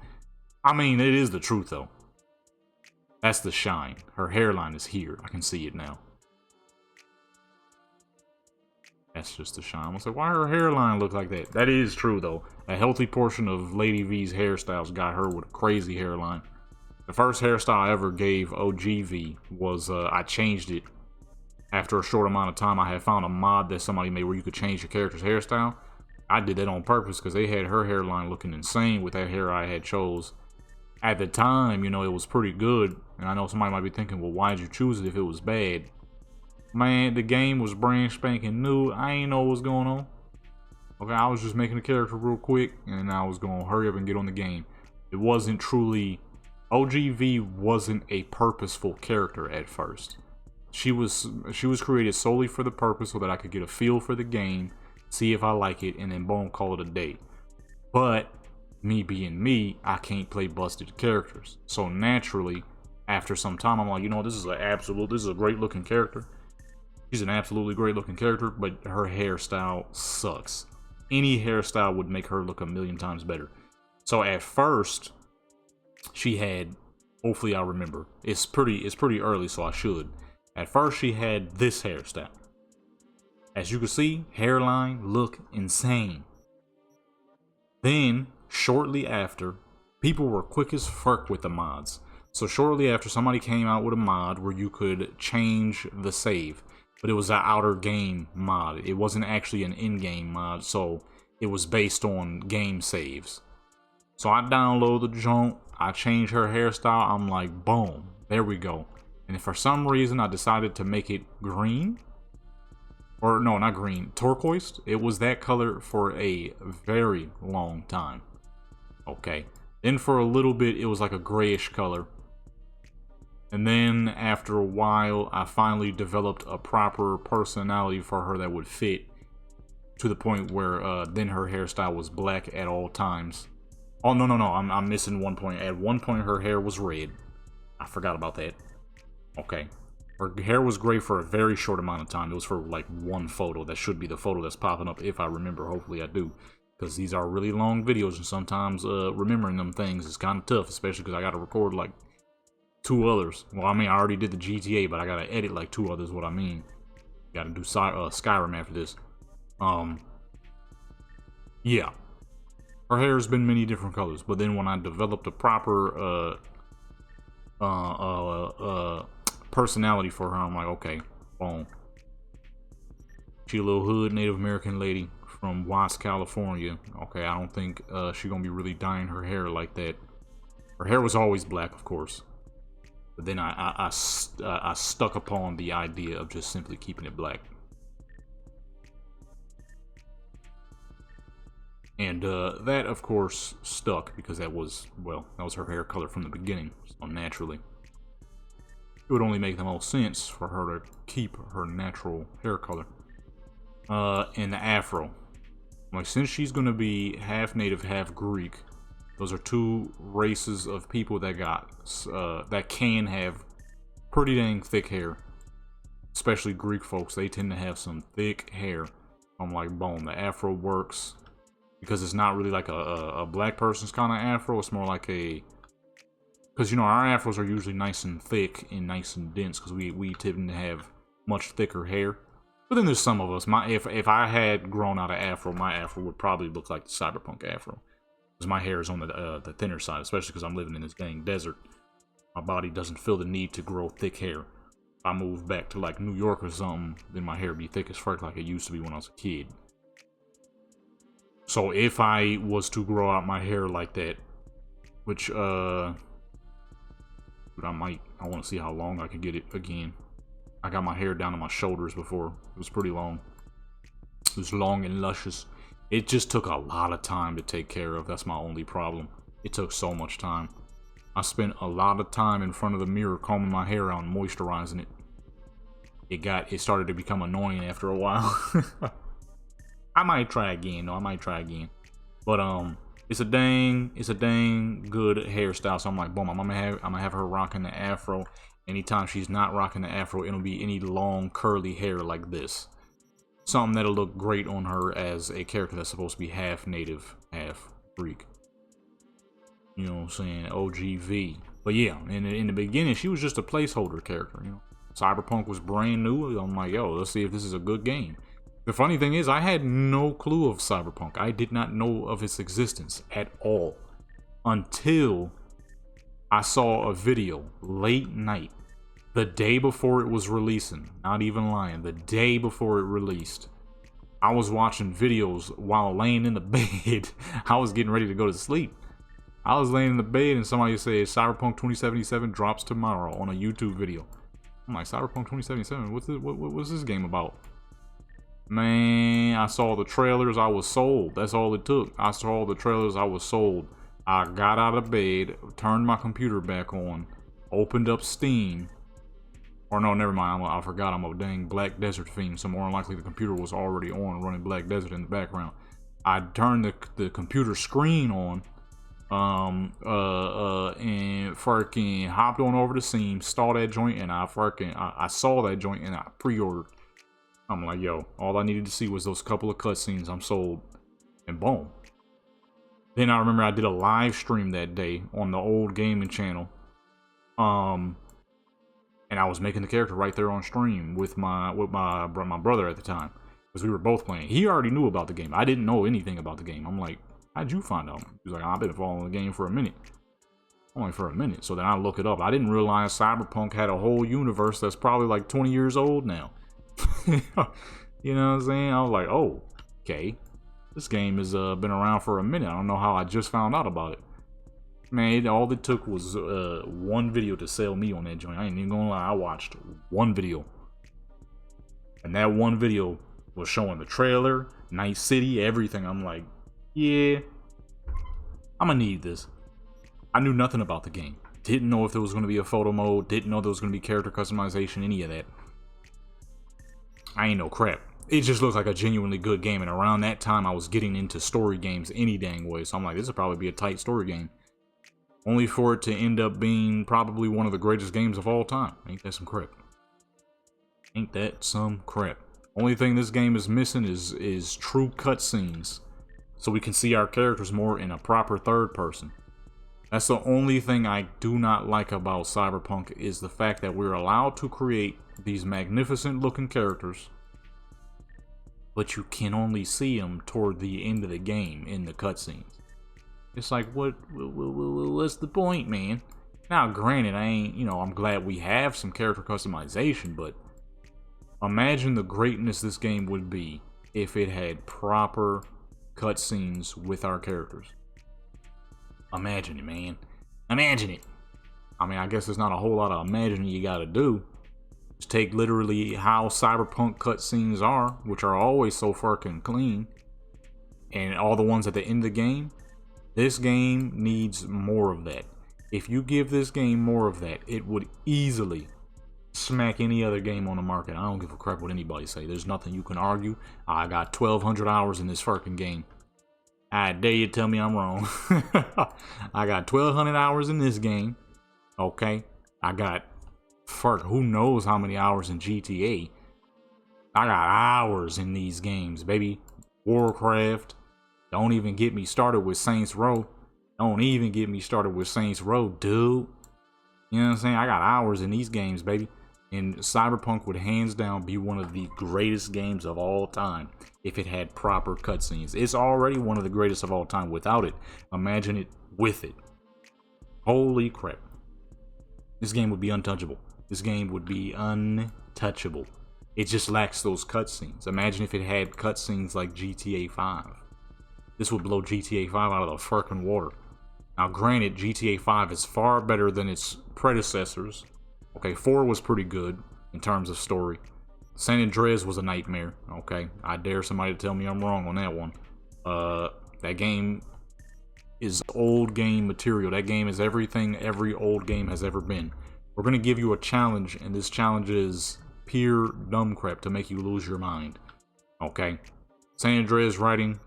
I mean, it is the truth though. That's the shine. Her hairline is here. I can see it now. That's just a shine. I'm gonna say, why her hairline look like that? That is true, though. A healthy portion of Lady V's hairstyles got her with a crazy hairline. The first hairstyle I ever gave OGV was, I changed it. After a short amount of time, I had found a mod that somebody made where you could change your character's hairstyle. I did that on purpose because they had her hairline looking insane with that hair I had chose. At the time, you know, it was pretty good. And I know somebody might be thinking, well, why did you choose it if it was bad? Man, the game was brand spanking new. I ain't know what was going on. Okay, I was just making a character real quick, and I was gonna hurry up and get on the game. It wasn't truly... OGV wasn't a purposeful character at first. She was created solely for the purpose so that I could get a feel for the game, see if I like it, and then boom, call it a day. But, me being me, I can't play busted characters. So naturally, after some time, I'm like, you know, this is a great looking character. She's an absolutely great looking character, but her hairstyle sucks. Any hairstyle would make her look a million times better. So at first, she had, hopefully I'll remember, it's pretty early, so I should. At first she had this hairstyle. As you can see, hairline look insane. Then, shortly after, people were quick as fuck with the mods. So shortly after, somebody came out with a mod where you could change the save. But it was an outer game mod. It wasn't actually an in-game mod, so it was based on game saves. So I downloaded the junk, I changed her hairstyle, I'm like, boom, there we go. And if for some reason I decided to make it green, or no, not green, turquoise, it was that color for a very long time. Okay, then for a little bit, it was like a grayish color. And then after a while, I finally developed a proper personality for her that would fit, to the point where then her hairstyle was black at all times. Oh, no, I'm missing one point. At one point, her hair was red. I forgot about that. Okay. Her hair was gray for a very short amount of time. It was for like one photo. That should be the photo that's popping up if I remember. Hopefully I do. Because these are really long videos, and sometimes remembering them things is kind of tough, especially because I got to record like 2 others. Well, I mean, I already did the GTA, but I gotta edit like 2 others, what I mean. Gotta do Skyrim after this. Yeah. Her hair has been many different colors, but then when I developed a proper personality for her, I'm like, okay, boom. She a little hood Native American lady from Watts, California. Okay, I don't think she gonna be really dyeing her hair like that. Her hair was always black, of course. But then I stuck upon the idea of just simply keeping it black. And that, of course, stuck because that was her hair color from the beginning. So naturally, it would only make the most sense for her to keep her natural hair color. And the afro. Like, since she's going to be half native, half Greek, those are two races of people that that can have pretty dang thick hair. Especially Greek folks, they tend to have some thick hair. I'm like, boom, the afro works. Because it's not really like a black person's kind of afro. It's more like a... Because, you know, our afros are usually nice and thick and nice and dense. Because we tend to have much thicker hair. But then there's some of us. If I had grown out an afro, my afro would probably look like the Cyberpunk afro. Because my hair is on the thinner side. Especially because I'm living in this dang desert. My body doesn't feel the need to grow thick hair. If I move back to like New York or something, then my hair would be thick as fuck like it used to be when I was a kid. So if I was to grow out my hair like that, which, I want to see how long I could get it again. I got my hair down to my shoulders before. It was pretty long. It was long and luscious. It just took a lot of time to take care of. That's my only problem. It took so much time. I spent a lot of time in front of the mirror combing my hair out and moisturizing it. It started to become annoying after a while. I might try again, though. I might try again. But it's a dang good hairstyle. So I'm like, boom, I'm gonna have her rocking the afro. Anytime she's not rocking the afro, it'll be any long curly hair like this. Something that'll look great on her as a character that's supposed to be half native, half Greek. You know what I'm saying? OGV. But yeah, in the beginning, she was just a placeholder character. You know, Cyberpunk was brand new. I'm like, yo, let's see if this is a good game. The funny thing is, I had no clue of Cyberpunk. I did not know of its existence at all until I saw a video late night, the day before it was releasing. Not even lying, the day before it released. I was watching videos while laying in the bed. I was getting ready to go to sleep. I was laying in the bed and somebody said Cyberpunk 2077 drops tomorrow on a YouTube video. I'm like, Cyberpunk 2077? What's this game about? Man, I saw the trailers, I was sold. That's all it took. I saw the trailers, I was sold. I got out of bed, turned my computer back on, opened up Steam. Or no, never mind, I forgot I'm a dang Black Desert fiend, so more than likely the computer was already on, running Black Desert in the background. I turned the computer screen on, and fucking hopped on over to Steam, saw that joint, and I saw that joint and I pre-ordered. I'm like, yo, all I needed to see was those couple of cutscenes. I'm sold. And boom. Then I remember I did a live stream that day on the old gaming channel. And I was making the character right there on stream with my brother at the time. Because we were both playing. He already knew about the game. I didn't know anything about the game. I'm like, how'd you find out? He was like, I've been following the game for a minute. Only for a minute. So then I look it up. I didn't realize Cyberpunk had a whole universe that's probably like 20 years old now. You know what I'm saying? I was like, oh, okay. This game has been around for a minute. I don't know how I just found out about it. Man, all it took was one video to sell me on that joint. I ain't even gonna lie. I watched one video. And that one video was showing the trailer, Night City, everything. I'm like, yeah, I'm gonna need this. I knew nothing about the game. Didn't know if there was gonna be a photo mode. Didn't know there was gonna be character customization, any of that. I ain't no crap. It just looks like a genuinely good game, and around that time I was getting into story games any dang way, so I'm like, this will probably be a tight story game. Only for it to end up being probably one of the greatest games of all time. Ain't that some crap? Ain't that some crap? Only thing this game is missing is true cutscenes, so we can see our characters more in a proper third person. That's the only thing I do not like about Cyberpunk, is the fact that we're allowed to create these magnificent looking characters, but you can only see them toward the end of the game in the cutscenes. It's like, what's the point, man? Now, granted, I'm glad we have some character customization, but imagine the greatness this game would be if it had proper cutscenes with our characters. Imagine it, man. Imagine it. I mean, I guess there's not a whole lot of imagining you gotta do. Just take literally how Cyberpunk cutscenes are, which are always so fucking clean, and all the ones at the end of the game. This game needs more of that. If you give this game more of that, it would easily smack any other game on the market. I don't give a crap what anybody say. There's nothing you can argue. I got 1,200 hours in this fucking game. I dare you tell me I'm wrong. I got 1,200 hours in this game. Okay, I got who knows how many hours in GTA. I got hours in these games, baby. Warcraft. Don't even get me started with Saints Row. Don't even get me started with Saints Row, dude. You know what I'm saying? I got hours in these games, baby. And Cyberpunk would hands down be one of the greatest games of all time if it had proper cutscenes. It's already one of the greatest of all time without it. Imagine it with it. Holy crap. This game would be untouchable. This game would be untouchable. It just lacks those cutscenes. Imagine if it had cutscenes like GTA 5. This would blow GTA 5 out of the fucking water. Now granted, GTA 5 is far better than its predecessors. Okay, 4 was pretty good in terms of story. San Andreas was a nightmare. Okay, I dare somebody to tell me I'm wrong on that one. That game is old game material. That game is everything every old game has ever been. We're gonna give you a challenge, and this challenge is pure dumb crap to make you lose your mind. Okay, San Andreas writing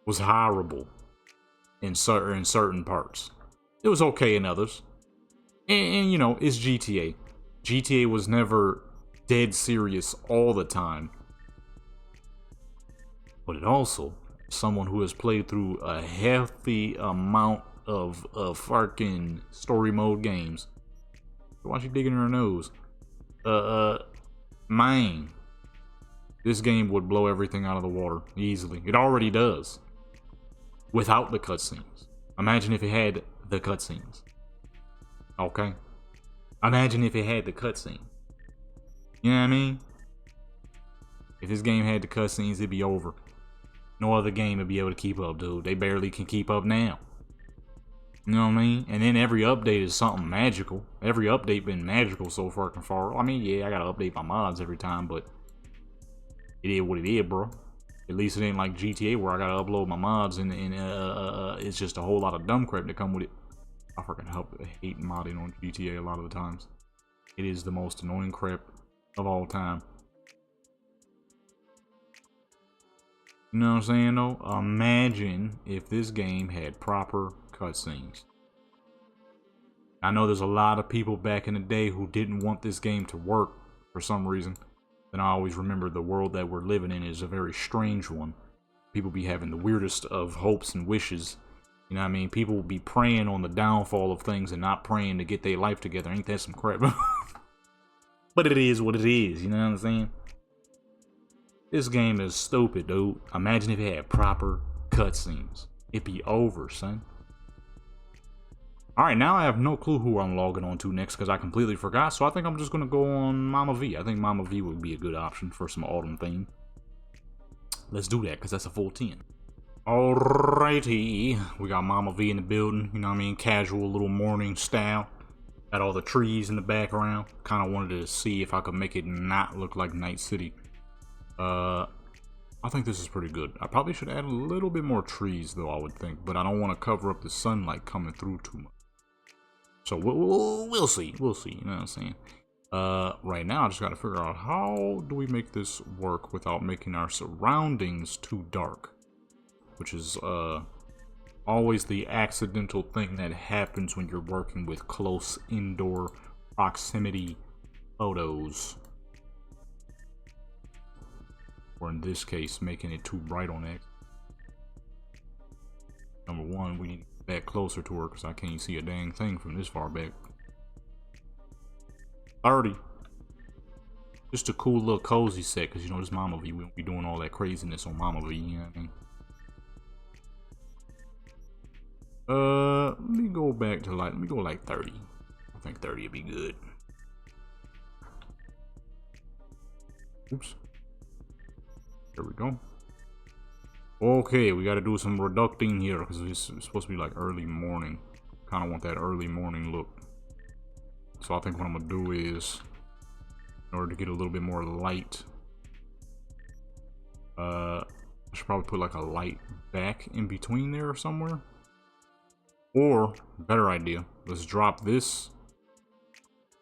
was horrible in certain parts. It was okay in others. And you know, it's GTA. GTA was never dead serious all the time. But it also, someone who has played through a hefty amount of fucking story mode games. Why she digging her nose? Man. This game would blow everything out of the water easily. It already does. Without the cutscenes. Imagine if it had the cutscenes. Okay? Imagine if it had the cutscene. You know what I mean? If this game had the cutscenes, it'd be over. No other game would be able to keep up, dude. They barely can keep up now. You know what I mean? And then every update is something magical. Every update been magical so fucking far. I mean, yeah, I gotta update my mods every time, but it is what it is, bro. At least it ain't like GTA where I gotta upload my mods and it's just a whole lot of dumb crap that come with it. I fucking hate modding on GTA a lot of the times. It is the most annoying crap of all time. You know what I'm saying though? Imagine if this game had proper cutscenes. I know there's a lot of people back in the day who didn't want this game to work for some reason. And I always remember the world that we're living in is a very strange one. People be having the weirdest of hopes and wishes. You know what I mean? People will be praying on the downfall of things and not praying to get their life together. Ain't that some crap? But it is what it is, you know what I'm saying? This game is stupid, dude. Imagine if it had proper cutscenes. It'd be over, son. Alright, now I have no clue who I'm logging on to next because I completely forgot. So I think I'm just going to go on Mama V. I think Mama V would be a good option for some autumn theme. Let's do that because that's a full 10. Alrighty. We got Mama V in the building. You know what I mean? Casual little morning style. Got all the trees in the background. Kind of wanted to see if I could make it not look like Night City. I think this is pretty good. I probably should add a little bit more trees though, I would think. But I don't want to cover up the sunlight coming through too much. So we'll see. We'll see. You know what I'm saying? Right now I just got to figure out how do we make this work without making our surroundings too dark. Which is always the accidental thing that happens when you're working with close indoor proximity photos. Or in this case, making it too bright on X. Number one, we need to get back closer to her because I can't see a dang thing from this far back. 30. Just a cool little cozy set because, you know, this Mama V, we won't be doing all that craziness on Mama V, you know what I mean? Let me go back to like, let me go like 30. I think 30 would be good. Oops. There we go. Okay, we got to do some reducting here because it's supposed to be like early morning. Kind of want that early morning look. So I think what I'm gonna do is, in order to get a little bit more light, I should probably put like a light back in between there or somewhere. Or, better idea, let's drop this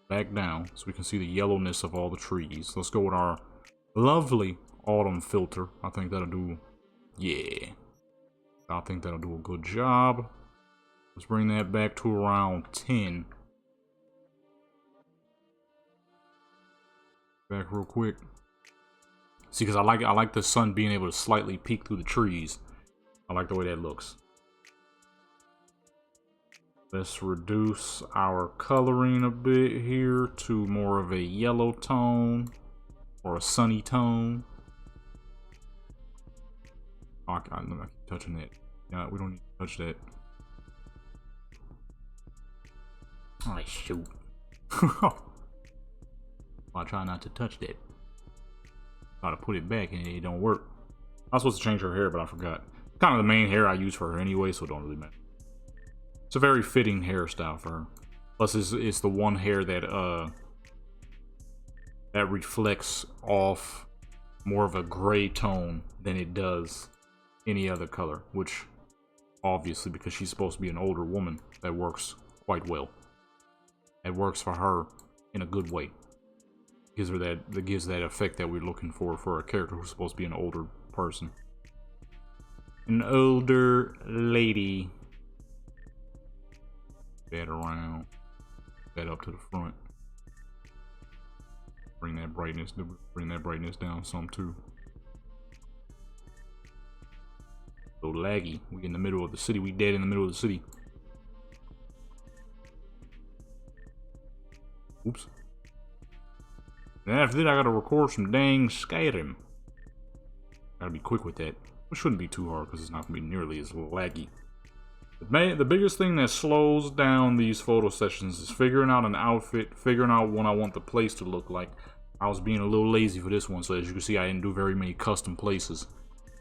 back down so we can see the yellowness of all the trees. Let's go with our lovely autumn filter. I think that'll do, yeah. I think that'll do a good job. Let's bring that back to around 10. Back real quick. See, because I like the sun being able to slightly peek through the trees. I like the way that looks. Let's reduce our coloring a bit here to more of a yellow tone or a sunny tone. Oh, I keep touching that. Yeah, we don't need to touch that. Oh, shoot. I try not to touch that. Try to put it back and it don't work. I was supposed to change her hair, but I forgot. Kind of the main hair I use for her anyway, so it don't really matter. It's a very fitting hairstyle for her. Plus, it's the one hair that that reflects off more of a gray tone than it does any other color. Which, obviously, because she's supposed to be an older woman, that works quite well. It works for her in a good way. Gives her that gives that effect that we're looking for a character who's supposed to be an older person. An older lady. That around, that up to the front. Bring that brightness down some too. So laggy. We in the middle of the city. We dead in the middle of the city. Oops. And after that, I gotta record some dang Skyrim. Gotta be quick with that. It shouldn't be too hard because it's not gonna be nearly as laggy. The biggest thing that slows down these photo sessions is figuring out an outfit, figuring out what I want the place to look like. I was being a little lazy for this one, so as you can see, I didn't do very many custom places.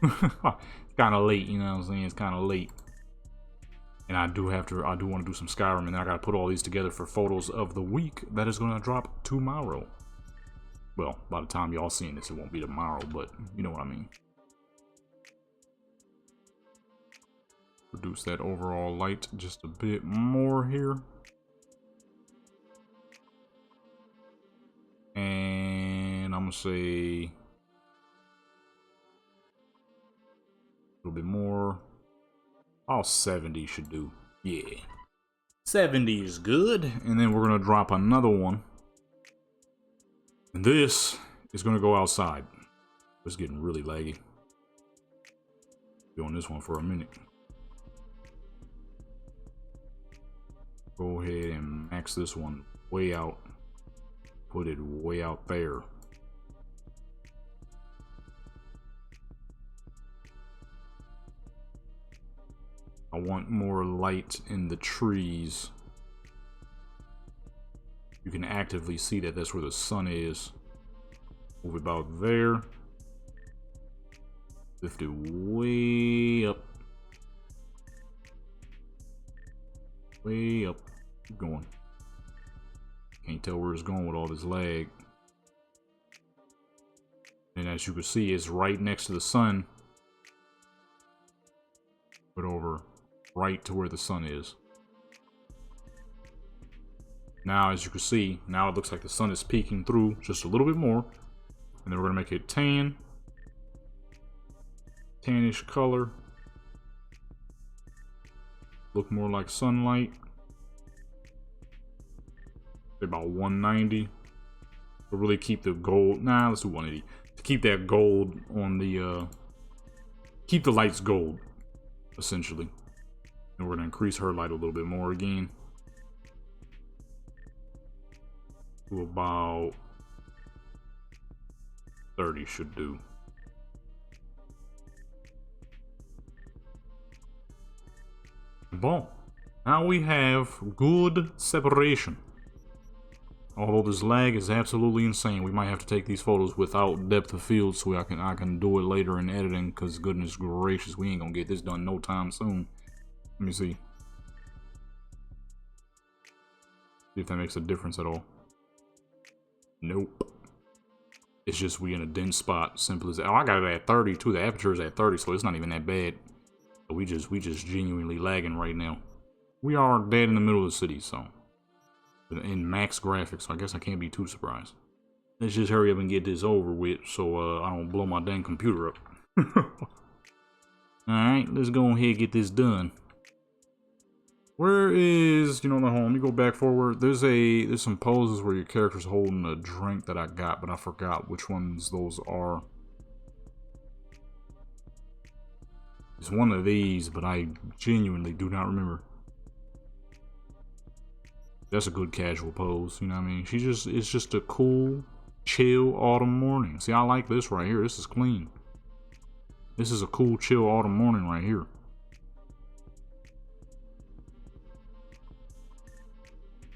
It's kind of late, you know what I'm saying? It's kind of late. And I do want to do some Skyrim, and I got to put all these together for photos of the week that is going to drop tomorrow. Well, by the time y'all seeing this, it won't be tomorrow, but you know what I mean. Reduce that overall light just a bit more here. And I'm gonna say a little bit more. Oh, 70 should do. Yeah. 70 is good. And then we're gonna drop another one. And this is gonna go outside. It's getting really laggy. Be on this one for a minute. Go ahead and max this one way out. Put it way out there. I want more light in the trees. You can actively see that that's where the sun is. Move it about there. Lift it way up. Way up. Keep going. Can't tell where it's going with all this lag. And as you can see, it's right next to the sun. Put over right to where the sun is. Now, as you can see, now it looks like the sun is peeking through just a little bit more. And then we're going to make it tan. Tannish color. Look more like sunlight. About 190. To really keep the gold. Nah, let's do 180. To keep that gold on the keep the lights gold, essentially. And we're gonna increase her light a little bit more again. To about 30 should do. Boom. Now we have good separation. Although this lag is absolutely insane, we might have to take these photos without depth of field so I can do it later in editing, because goodness gracious, we ain't gonna get this done no time soon. Let me see. See if that makes a difference at all. Nope. It's just we in a dense spot. Simple as that. Oh, I got it at 30 too. The aperture is at 30, so it's not even that bad. But we just genuinely lagging right now. We are dead in the middle of the city, so in max graphics, so I guess I can't be too surprised. Let's just hurry up and get this over with so I don't blow my dang computer up. Alright, let's go ahead and get this done. Where is, you know, the home? Let me go back forward. There's some poses where your character's holding a drink that I got, but I forgot which ones those are. It's one of these, but I genuinely do not remember. That's a good casual pose, you know what I mean? It's just a cool, chill autumn morning. See, I like this right here. This is clean. This is a cool, chill autumn morning right here.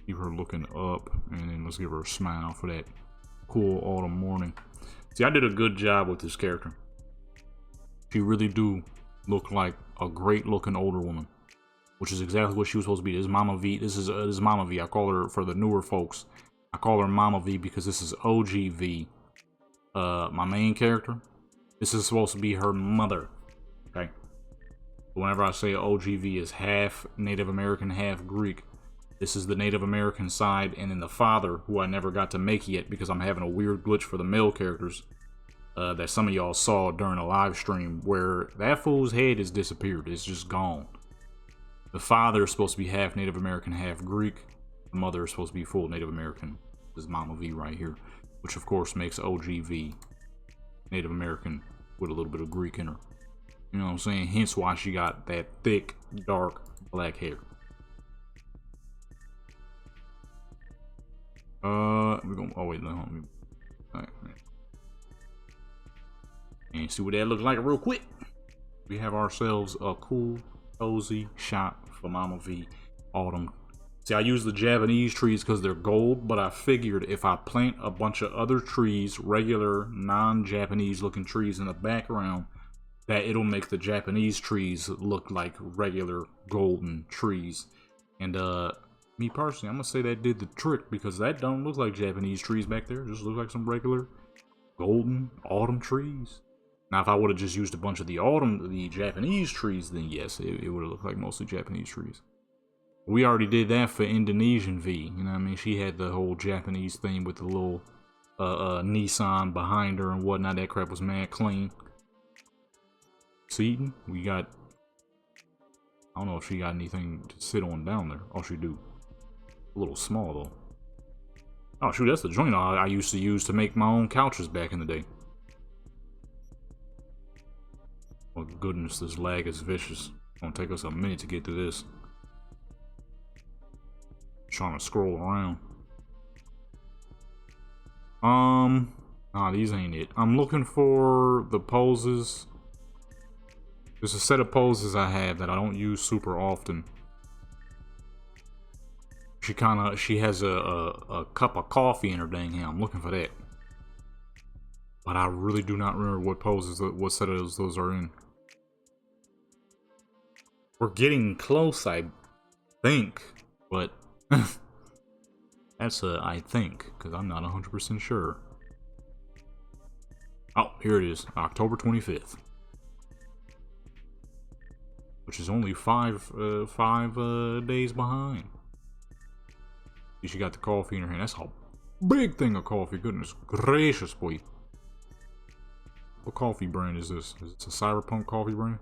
Keep her looking up, and then let's give her a smile for that cool autumn morning. See, I did a good job with this character. She really do look like a great looking older woman, which is exactly what she was supposed to be. This is Mama V. This is Mama V. I call her, for the newer folks, I call her Mama V because this is OG V, my main character. This is supposed to be her mother. Okay. Whenever I say OG V is half Native American, half Greek, this is the Native American side, and then the father, who I never got to make yet because I'm having a weird glitch for the male characters that some of y'all saw during a live stream, where that fool's head has disappeared. It's just gone. The father is supposed to be half Native American, half Greek. The mother is supposed to be full Native American. This is Mama V right here, which of course makes OG V Native American with a little bit of Greek in her. You know what I'm saying? Hence why she got that thick, dark, black hair. We're gonna, oh wait, no, let me, alright, and see what that looks like real quick. We have ourselves a cool, cozy shot for Mama V Autumn. See, I use the Japanese trees because they're gold, but I figured if I plant a bunch of other trees, regular, non-Japanese looking trees in the background, that it'll make the Japanese trees look like regular golden trees. And me personally, I'm gonna say that did the trick, because that don't look like Japanese trees back there. It just look like some regular golden autumn trees. Now, if I would have just used a bunch of the Japanese trees, then yes, it would have looked like mostly Japanese trees. We already did that for Indonesian V. You know what I mean? She had the whole Japanese theme with the little Nissan behind her and whatnot. That crap was mad clean. Seaton, we got, I don't know if she got anything to sit on down there. Oh, she do. A little small though. Oh shoot, that's the joint I used to use to make my own couches back in the day. Oh goodness, this lag is vicious. It's gonna take us a minute to get through this. Trying to scroll around. Nah, these ain't it. I'm looking for the poses. There's a set of poses I have that I don't use super often. She has a cup of coffee in her dang hand. I'm looking for that. But I really do not remember what poses, what set of those are in. We're getting close, I think, but that's a I think, because I'm not 100% sure. Oh, here it is, October 25th. Which is only five days behind. She got the coffee in her hand. That's a big thing of coffee. Goodness gracious, boy. What coffee brand is this? Is it a Cyberpunk coffee brand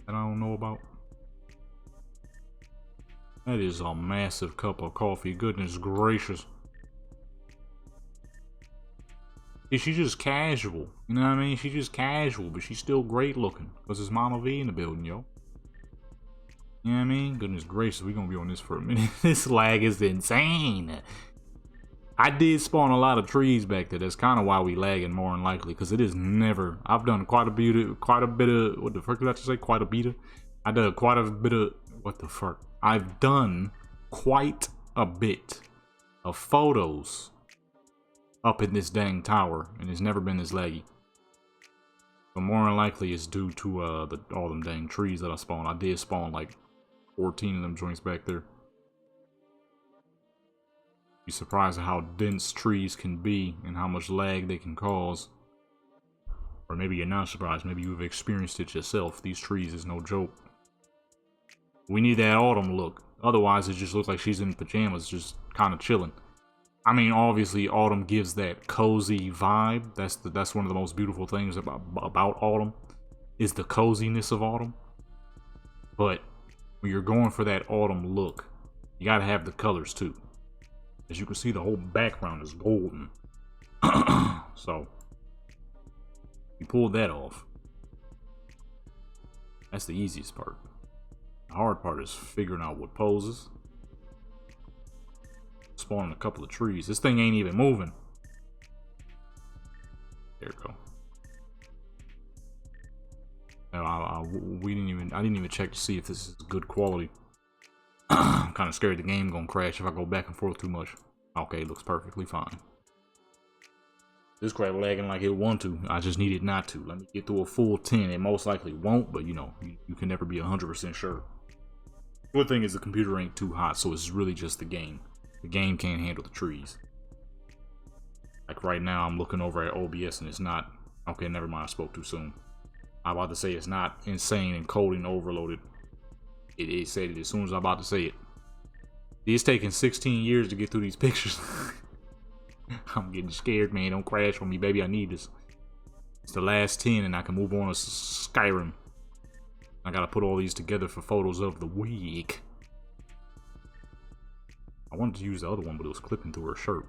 that I don't know about? That is a massive cup of coffee. Goodness gracious. Yeah, she's just casual. You know what I mean? She's just casual, but she's still great looking. Because it's Mama V in the building, yo. You know what I mean? Goodness gracious, we're gonna be on this for a minute. This lag is insane. I did spawn a lot of trees back there. That's kind of why we lagging more than likely, because it is never. I've done quite a bit of what the fuck did I just say? Quite a bit of. I did quite a bit of what the fuck. I've done quite a bit of photos up in this dang tower, and it's never been this laggy. But more than likely, it's due to all them dang trees that I spawned. I did spawn like 14 of them joints back there. Be surprised at how dense trees can be and how much lag they can cause. Or maybe you're not surprised, maybe you've experienced it yourself. These trees is no joke. We need that autumn look. Otherwise, it just looks like she's in pajamas, just kind of chilling. I mean, obviously, autumn gives that cozy vibe. That's one of the most beautiful things about autumn, is the coziness of autumn. But when you're going for that autumn look, you gotta have the colors too. As you can see, the whole background is golden. So, you pulled that off. That's the easiest part. The hard part is figuring out what poses. Spawning a couple of trees. This thing ain't even moving. There we go. No, I didn't even check to see if this is good quality. I'm kind of scared the game gonna crash if I go back and forth too much. Okay, it looks perfectly fine. This crap lagging like it want to. I just need it not to. Let me get through a full 10. It most likely won't, but you know, you can never be 100% sure. Good thing is the computer ain't too hot, so it's really just the game. The game can't handle the trees. Like right now, I'm looking over at OBS and it's not... Okay, never mind, I spoke too soon. I'm about to say it's not insane and coding overloaded. It said it as soon as I'm about to say it. It's taking 16 years to get through these pictures. I'm getting scared, man. Don't crash on me, baby. I need this. It's the last 10 and I can move on to Skyrim. I gotta put all these together for photos of the week. I wanted to use the other one, but it was clipping through her shirt.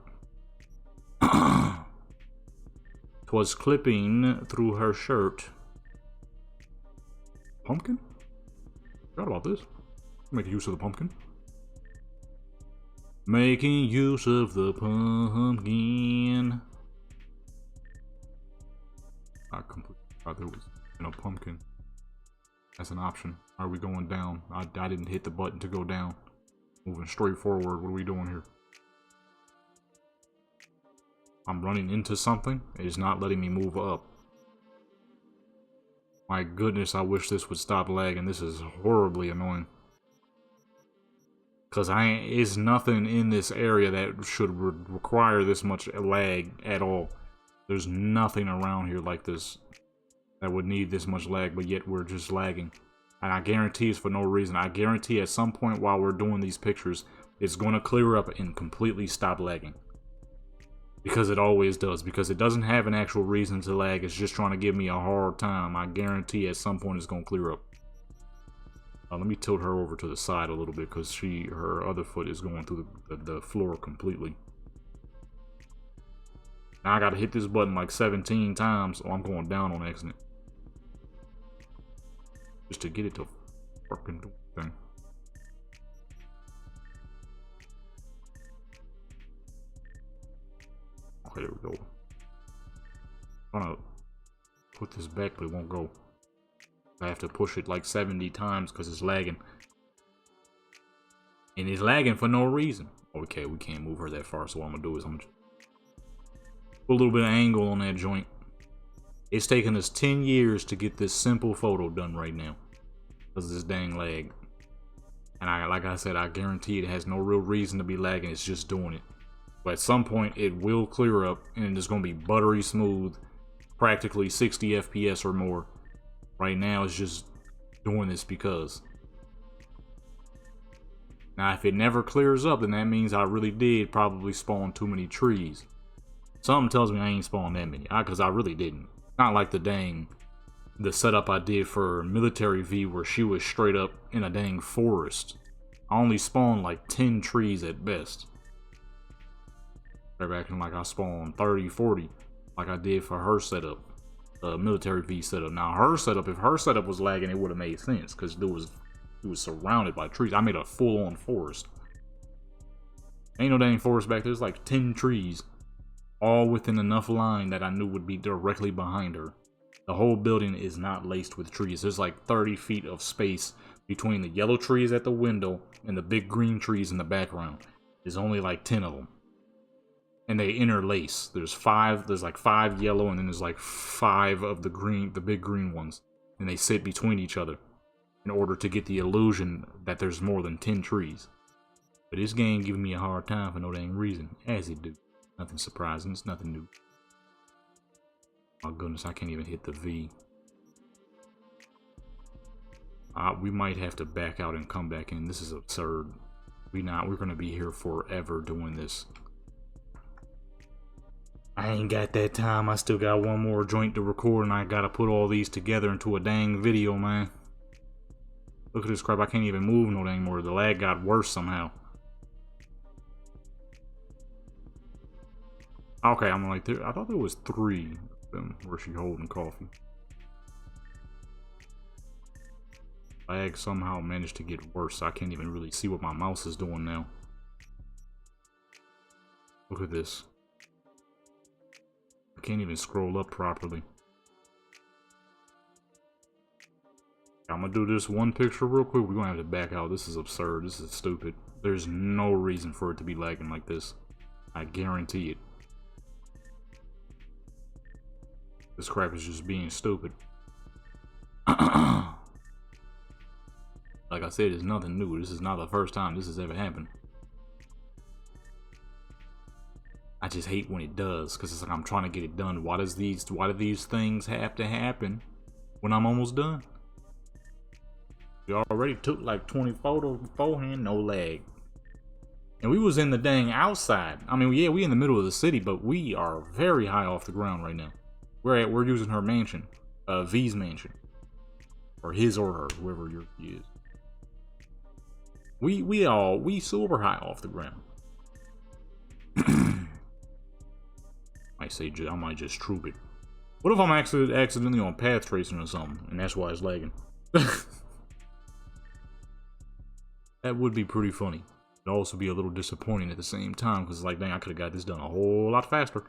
Twas clipping through her shirt. Pumpkin? Forgot about this. Making use of the pumpkin. Making use of the pumpkin. I completely thought there was a pumpkin. That's an option. Are we going down? I didn't hit the button to go down. Moving straight forward. What are we doing here? I'm running into something. It is not letting me move up. My goodness, I wish this would stop lagging. This is horribly annoying. Because it's nothing in this area that should require this much lag at all. There's nothing around here like this that would need this much lag, but yet we're just lagging. And I guarantee it's for no reason. I guarantee at some point while we're doing these pictures, it's going to clear up and completely stop lagging. Because it always does. Because it doesn't have an actual reason to lag. It's just trying to give me a hard time. I guarantee at some point it's going to clear up. Let me tilt her over to the side a little bit because her other foot is going through the floor completely. Now I got to hit this button like 17 times or I'm going down on accident. Just to get it to fucking do the thing. Okay, there we go. I'm trying to put this back, but it won't go. I have to push it like 70 times because it's lagging. And it's lagging for no reason. Okay, we can't move her that far, so what I'm going to do is I'm going to put a little bit of angle on that joint. It's taken us 10 years to get this simple photo done right now. Because of this dang lag. And like I said, I guarantee it has no real reason to be lagging. It's just doing it. But at some point, it will clear up. And it's going to be buttery smooth. Practically 60 FPS or more. Right now, it's just doing this because. Now, if it never clears up, then that means I really did probably spawn too many trees. Something tells me I ain't spawned that many. Because I really didn't. Not like the setup I did for Military V where she was straight up in a dang forest. I only spawned like 10 trees at best. They're acting like I spawned 30, 40 like I did for her setup. Military V setup. Now her setup, if her setup was lagging, it would have made sense because it was surrounded by trees. I made a full-on forest. Ain't no dang forest back there. There's like 10 trees, all within enough line that I knew would be directly behind her. The whole building is not laced with trees. There's like 30 feet of space between the yellow trees at the window and the big green trees in the background. There's only like 10 of them. And they interlace. There's like 5 yellow, and then there's like 5 of the big green ones. And they sit between each other. in order to get the illusion that there's more than 10 trees. But this game giving me a hard time for no dang reason, as it do. Nothing surprising, it's nothing new. My goodness, I can't even hit the V. We might have to back out and come back in. This is absurd. We're gonna be here forever doing this. I ain't got that time. I still got one more joint to record, and I gotta put all these together into a dang video, man. Look at this crap. I can't even move no dang more. The lag got worse somehow. Okay, I'm like there. I thought there was 3 of them where she holding coffee. Lag somehow managed to get worse. So I can't even really see what my mouse is doing now. Look at this. I can't even scroll up properly. I'm gonna do this one picture real quick. We're gonna have to back out. This is absurd. This is stupid. There's no reason for it to be lagging like this. I guarantee it. This crap is just being stupid. Like I said, it's nothing new. This is not the first time this has ever happened. I just hate when it does, because it's like I'm trying to get it done. Why do these things have to happen when I'm almost done? We already took like 20 photos beforehand, no lag. And we was in the dang outside. I mean, yeah, we in the middle of the city, but we are very high off the ground right now. We're using her mansion, V's mansion, or his or her, whoever he is. We super high off the ground. I might just troop it. What if I'm accidentally on path tracing or something, and that's why it's lagging? That would be pretty funny. It'd also be a little disappointing at the same time, because like, dang, I could have got this done a whole lot faster.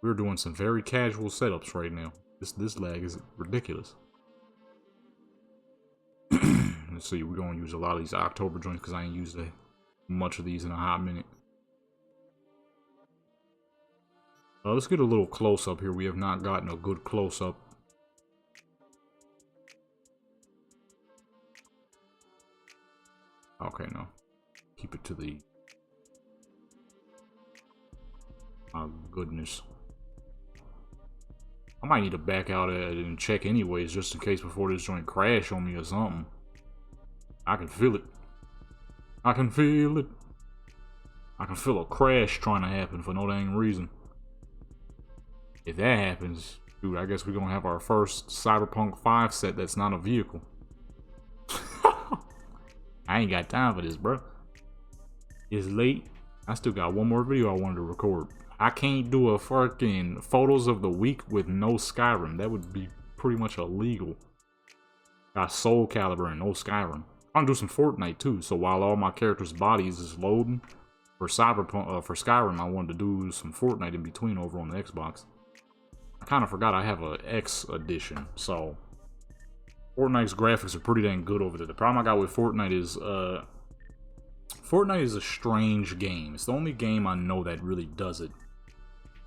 We're doing some very casual setups right now. This lag is ridiculous. Let's see, we're going to use a lot of these October joints because I ain't used much of these in a hot minute. Let's get a little close-up here. We have not gotten a good close-up. Okay, no. Keep it to the... My goodness. I might need to back out and check anyways, just in case before this joint crash on me or something. I can feel it. I can feel it. I can feel a crash trying to happen for no dang reason. If that happens, dude, I guess we're gonna have our first Cyberpunk 5 set that's not a vehicle. I ain't got time for this, bro. It's late. I still got one more video I wanted to record. I can't do a fucking photos of the week with no Skyrim. That would be pretty much illegal. Got Soul Calibur and no Skyrim. I'm gonna do some Fortnite too. So while all my characters' bodies is loading for Cyberpunk, for Skyrim, I wanted to do some Fortnite in between over on the Xbox. I kind of forgot I have a X edition, so Fortnite's graphics are pretty dang good over there. The problem I got with Fortnite is Fortnite is a strange game. It's the only game I know that really does it.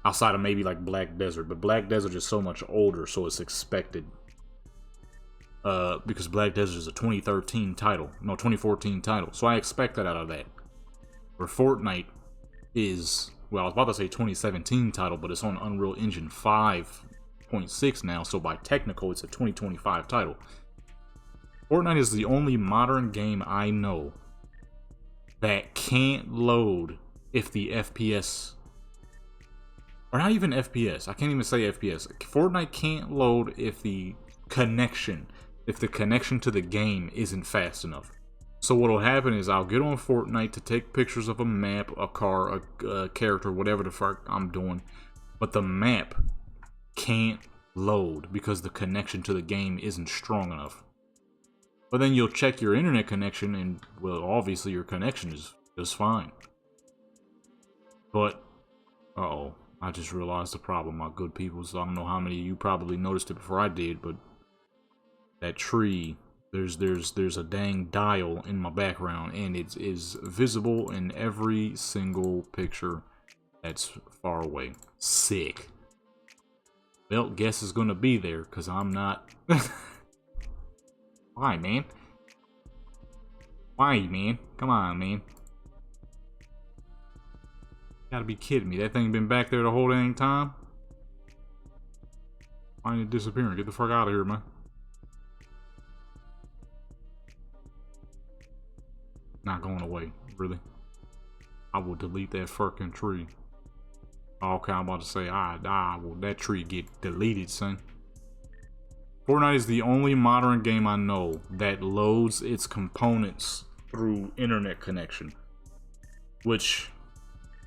Outside of maybe like Black Desert, but Black Desert is so much older, so it's expected. Because Black Desert is a 2013 title, no 2014 title, so I expect that out of that. Where Fortnite is, well, I was about to say 2017 title, but it's on Unreal Engine 5.6 now, so by technical, it's a 2025 title. Fortnite is the only modern game I know that can't load if the FPS, or not even FPS, I can't even say FPS. Fortnite can't load if the connection to the game isn't fast enough. So what'll happen is I'll get on Fortnite to take pictures of a map, a car, a character, whatever the fuck I'm doing, but the map can't load because the connection to the game isn't strong enough. But then you'll check your internet connection and, well, obviously your connection is just fine. But, uh-oh, I just realized the problem, my good people. So I don't know how many of you probably noticed it before I did, but that tree, there's a dang dial in my background, and it is visible in every single picture that's far away. Sick. Well, guess it's gonna be there, because I'm not... Why, man? Why, man? Come on, man. You gotta be kidding me. That thing been back there the whole dang time? Why ain't it disappearing? Get the fuck out of here, man. Not going away, really. I will delete that fucking tree. Okay, I'm about to say, will that tree get deleted, son? Fortnite is the only modern game I know that loads its components through internet connection, which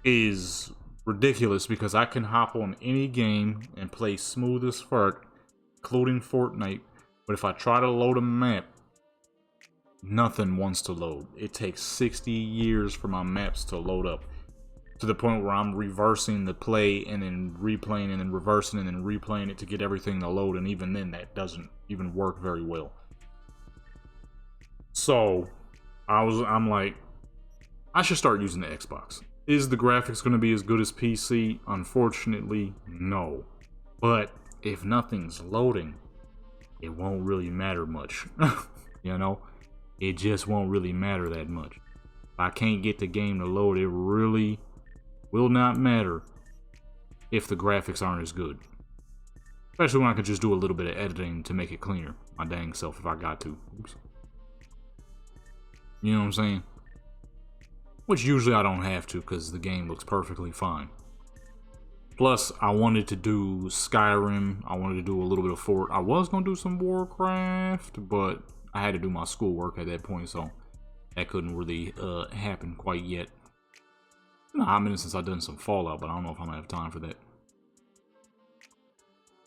is ridiculous because I can hop on any game and play smooth as fuck, including Fortnite, but if I try to load a map, nothing wants to load. It takes 60 years for my maps to load up, to the point where I'm reversing the play and then replaying and then reversing and then replaying it to get everything to load, and even then that doesn't even work very well. So I'm like, I should start using the Xbox. Is the graphics going to be as good as PC? Unfortunately, no. But if nothing's loading, it won't really matter much. You know? It just won't really matter that much. If I can't get the game to load, it really will not matter if the graphics aren't as good. Especially when I can just do a little bit of editing to make it cleaner. My dang self if I got to. Oops. You know what I'm saying? Which usually I don't have to because the game looks perfectly fine. Plus, I wanted to do Skyrim. I wanted to do a little bit of Fort. I was going to do some Warcraft, but I had to do my schoolwork at that point, so that couldn't really happen quite yet. It's been a hot minute since I've done some Fallout, but I don't know if I'm going to have time for that.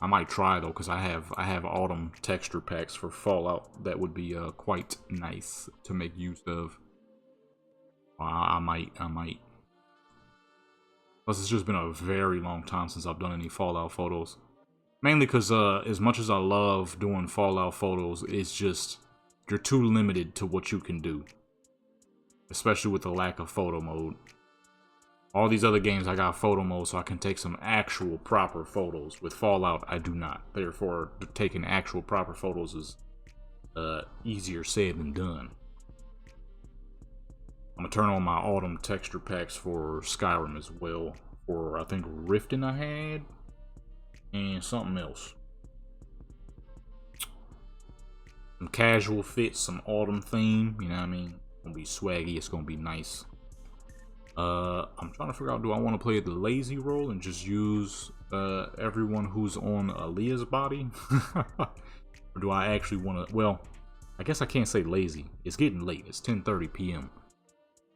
I might try, though, because I have autumn texture packs for Fallout that would be quite nice to make use of. I might. Plus, it's just been a very long time since I've done any Fallout photos. Mainly because as much as I love doing Fallout photos, it's just, you're too limited to what you can do. Especially with the lack of photo mode. All these other games, I got photo mode so I can take some actual proper photos. With Fallout, I do not. Therefore, taking actual proper photos is easier said than done. I'm gonna turn on my autumn texture packs for Skyrim as well. For, I think, Riften I had. And something else. Some casual fits, some autumn theme. You know what I mean? It's gonna be swaggy. It's gonna be nice. I'm trying to figure out, do I want to play the lazy role and just use everyone who's on Aaliyah's body? Or do I actually want to, well, I guess I can't say lazy. It's getting late. It's 10:30 p.m.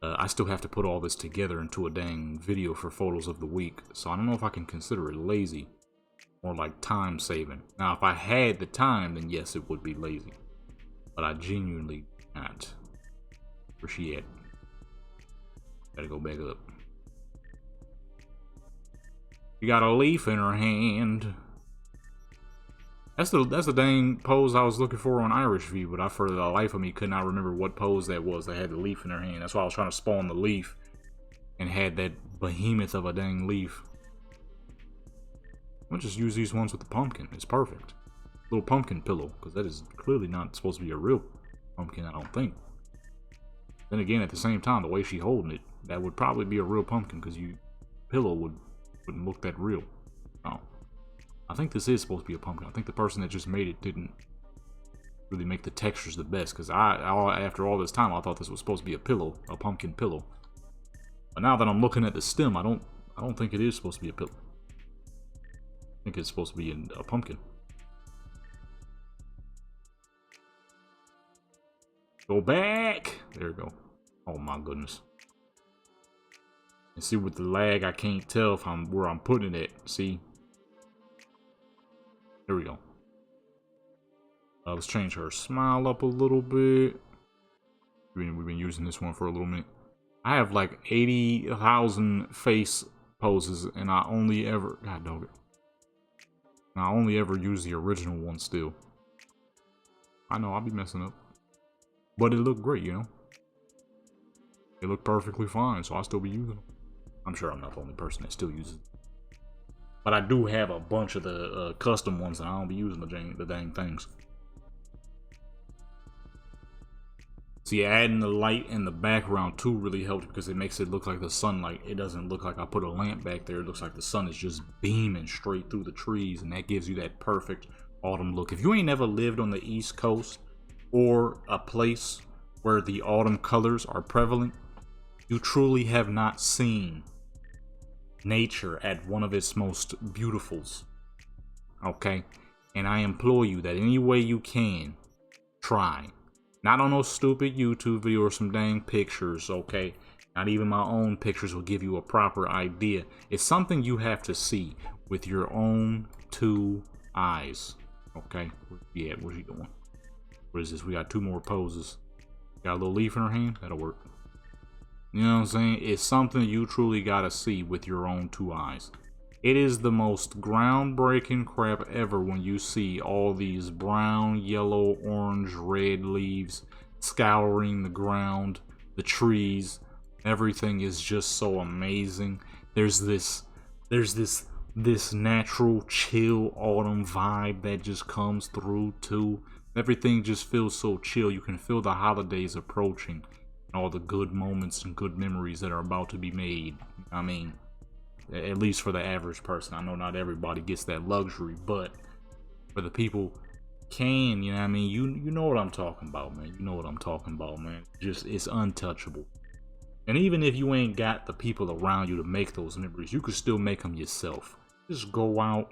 I still have to put all this together into a dang video for photos of the week. So I don't know if I can consider it lazy or like time saving. Now, if I had the time, then yes, it would be lazy. But I genuinely not. Where's she at? Gotta go back up. She got a leaf in her hand. That's the dang pose I was looking for on Irish View, but I, for the life of me, could not remember what pose that was that had the leaf in her hand. That's why I was trying to spawn the leaf and had that behemoth of a dang leaf. I'll just use these ones with the pumpkin. It's perfect. Little pumpkin pillow, because that is clearly not supposed to be a real pumpkin, I don't think. Then again, at the same time, the way she holding it, that would probably be a real pumpkin, because pillow wouldn't look that real. Oh. I think this is supposed to be a pumpkin. I think the person that just made it didn't really make the textures the best, because after all this time, I thought this was supposed to be a pillow, a pumpkin pillow. But now that I'm looking at the stem, I don't think it is supposed to be a pillow. I think it's supposed to be a pumpkin. Go back! There we go. Oh my goodness. And see, with the lag, I can't tell if where I'm putting it at. See? There we go. Let's change her smile up a little bit. We've been using this one for a little minute. I have like 80,000 face poses, and I only ever... God dog it. And I only ever use the original one still. I know, I'll be messing up. But it looked great, you know? It looked perfectly fine, so I'll still be using them. I'm sure I'm not the only person that still uses it. But I do have a bunch of the custom ones, and I don't be using the dang things. See, adding the light in the background too really helps because it makes it look like the sunlight. It doesn't look like I put a lamp back there. It looks like the sun is just beaming straight through the trees, and that gives you that perfect autumn look. If you ain't never lived on the East Coast or a place where the autumn colors are prevalent, you truly have not seen nature at one of its most beautifuls. Okay? And I implore you that any way you can, try. Not on no stupid YouTube video or some dang pictures, okay? Not even my own pictures will give you a proper idea. It's something you have to see with your own two eyes, okay? Yeah, what's she doing? What is this? We got two more poses. Got a little leaf in her hand? That'll work. You know what I'm saying? It's something you truly gotta see with your own two eyes. It is the most groundbreaking crap ever when you see all these brown, yellow, orange, red leaves scouring the ground, the trees. Everything is just so amazing. There's this natural chill autumn vibe that just comes through too. Everything just feels so chill. You can feel the holidays approaching and all the good moments and good memories that are about to be made. I mean, at least for the average person. I know not everybody gets that luxury, but for the people can, you know what I mean? You know what I'm talking about, man. You know what I'm talking about, man. Just, it's untouchable. And even if you ain't got the people around you to make those memories, you could still make them yourself. Just go out,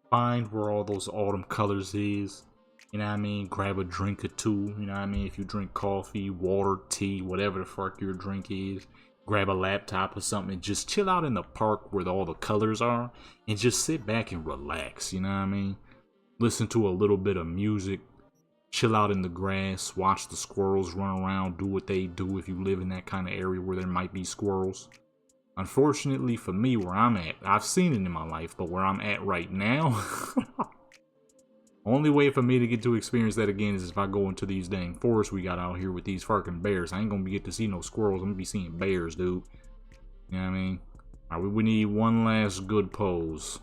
find where all those autumn colors is. You know what I mean? Grab a drink or two. You know what I mean? If you drink coffee, water, tea, whatever the fuck your drink is. Grab a laptop or something and just chill out in the park where all the colors are. And just sit back and relax. You know what I mean? Listen to a little bit of music. Chill out in the grass. Watch the squirrels run around. Do what they do if you live in that kind of area where there might be squirrels. Unfortunately for me, where I'm at, I've seen it in my life, but where I'm at right now... Only way for me to get to experience that again is if I go into these dang forests we got out here with these fucking bears. I ain't gonna get to see no squirrels. I'm gonna be seeing bears, dude. You know what I mean? Alright, we need one last good pose.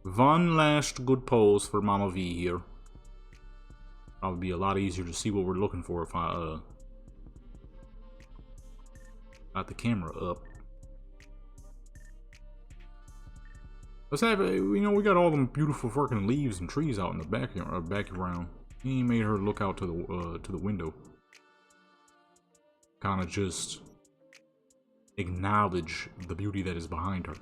One last good pose for Mama V here. Probably be a lot easier to see what we're looking for if I got the camera up. Let's have, you know, we got all them beautiful fucking leaves and trees out in the background. He made her look out to the window. Kind of just acknowledge the beauty that is behind her.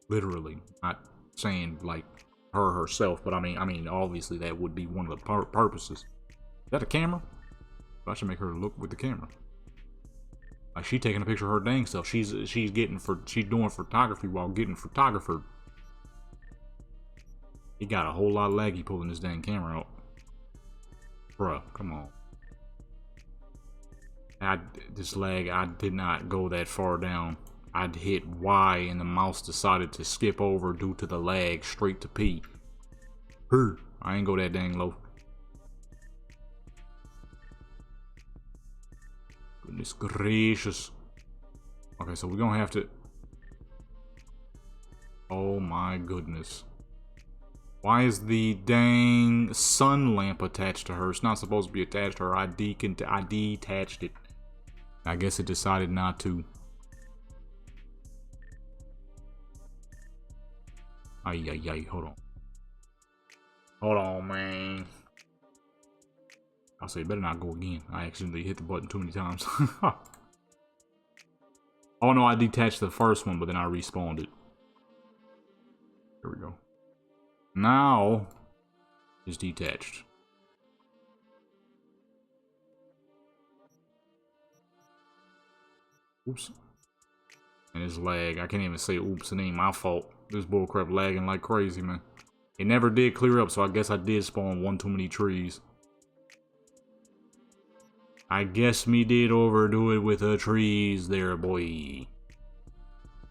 Literally, not saying like her herself, but I mean, obviously that would be one of the purposes. Is that a camera? I should make her look with the camera. Like, she taking a picture of her dang stuff. She's doing photography while getting photographed. He got a whole lot of laggy pulling this dang camera out. Bruh, come on. This lag, I did not go that far down. I'd hit Y and the mouse decided to skip over due to the lag straight to P. I ain't go that dang low. Goodness gracious. Okay, so we're gonna have to... Oh my goodness. Why is the dang sun lamp attached to her? It's not supposed to be attached to her. I detached it. I guess it decided not to. Ay, hold on. Hold on, man. I'll say, better not go again. I accidentally hit the button too many times. Oh no, I detached the first one, but then I respawned it. Here we go. Now, it's detached. Oops. And it's lag. I can't even say oops, it ain't my fault. This bullcrap lagging like crazy, man. It never did clear up, so I guess I did spawn one too many trees. I guess me did overdo it with the trees there, boy.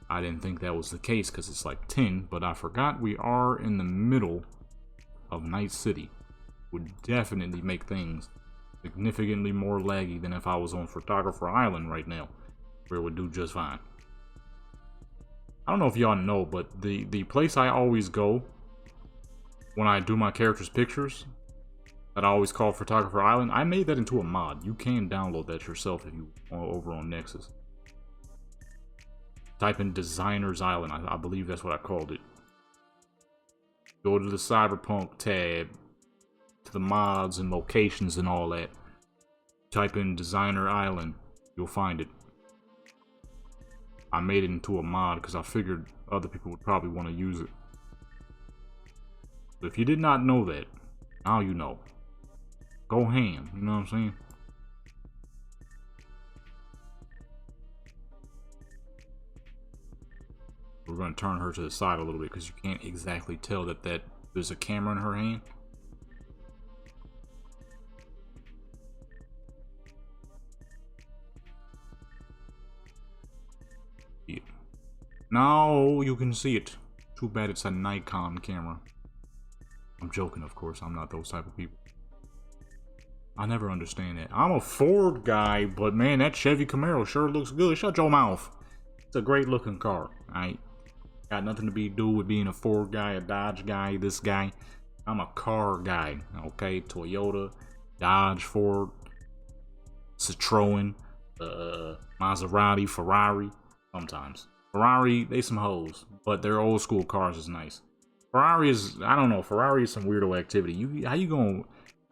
I didn't think that was the case because it's like 10, but I forgot we are in the middle of Night City. Would definitely make things significantly more laggy than if I was on Photographer Island right now, where it would do just fine. I don't know if y'all know, but the place I always go when I do my character's pictures, that I always call Photographer Island, I made that into a mod. You can download that yourself if you over on Nexus. Type in Designer's Island. I believe that's what I called it. Go to the Cyberpunk tab, to the mods and locations and all that. Type in Designer Island. You'll find it. I made it into a mod because I figured other people would probably want to use it. So if you did not know that, now you know. Go ham, you know what I'm saying? We're going to turn her to the side a little bit because you can't exactly tell that there's a camera in her hand. Yeah. Now you can see it. Too bad it's a Nikon camera. I'm joking, of course. I'm not those type of people. I never understand that. I'm a Ford guy, but man, that Chevy Camaro sure looks good. Shut your mouth. It's a great looking car. I got nothing to do with being a Ford guy, a Dodge guy, this guy. I'm a car guy, okay? Toyota, Dodge, Ford, Citroen, Maserati, Ferrari. Sometimes. Ferrari, they some hoes, but their old school cars is nice. Ferrari is, I don't know, Ferrari is some weirdo activity.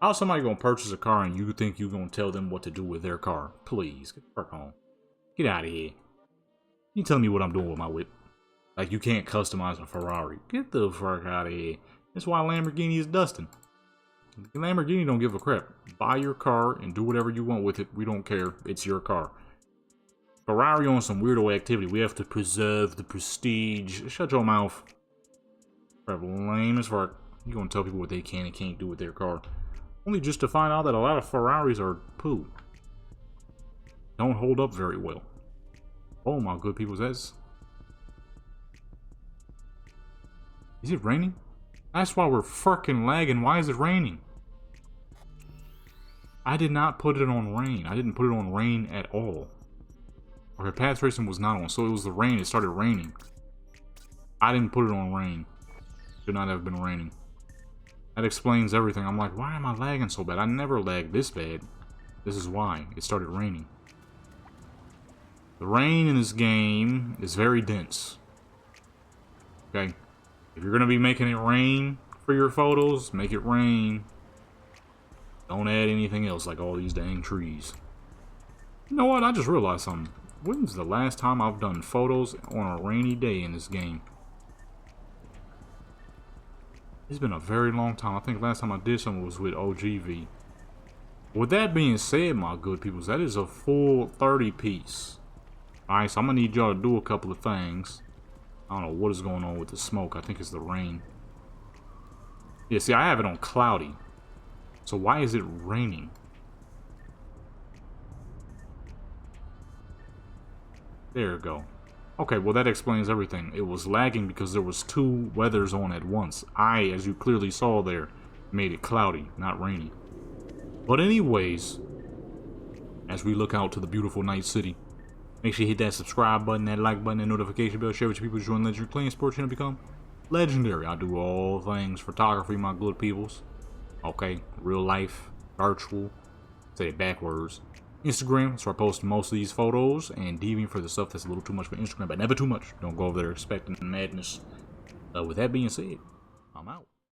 How's somebody gonna purchase a car and you think you're gonna tell them what to do with their car? Please, get the fuck on. Get out of here. You tell me what I'm doing with my whip. Like, you can't customize a Ferrari. Get the fuck out of here. That's why Lamborghini is dusting. Lamborghini don't give a crap. Buy your car and do whatever you want with it. We don't care. It's your car. Ferrari on some weirdo activity. We have to preserve the prestige. Shut your mouth. Crap, lame as fuck. You gonna tell people what they can and can't do with their car. Only just to find out that a lot of Ferraris are poo. Don't hold up very well. Oh my good people, is it raining? That's why we're fucking lagging. Why is it raining? I did not put it on rain. I didn't put it on rain at all. Okay, Path Racing was not on, so it was the rain. It started raining. I didn't put it on rain. Should not have been raining. That explains everything. I'm like, why am I lagging so bad? I never lagged this bad. This is why. It started raining. The rain in this game is very dense. Okay? If you're going to be making it rain for your photos, make it rain. Don't add anything else like all these dang trees. You know what? I just realized something. When's the last time I've done photos on a rainy day in this game? It's been a very long time. I think last time I did something was with OGV. With that being said, my good peoples, that is a full 30 piece. Alright, so I'm going to need y'all to do a couple of things. I don't know what is going on with the smoke. I think it's the rain. Yeah, see, I have it on cloudy. So why is it raining? There we go. Okay, well that explains everything. It was lagging because there was two weathers on at once. I, as you clearly saw there, made it cloudy, not rainy. But anyways, as we look out to the beautiful night city, make sure you hit that subscribe button, that like button, and notification bell. Share with your people to join Legendary Playing Sports Channel, become legendary. I do all things photography, my good peoples. Okay, real life, virtual, say it backwards. Instagram, that's where I post most of these photos, and deviant for the stuff that's a little too much for Instagram, but never too much. Don't go over there expecting madness. With that being said, I'm out.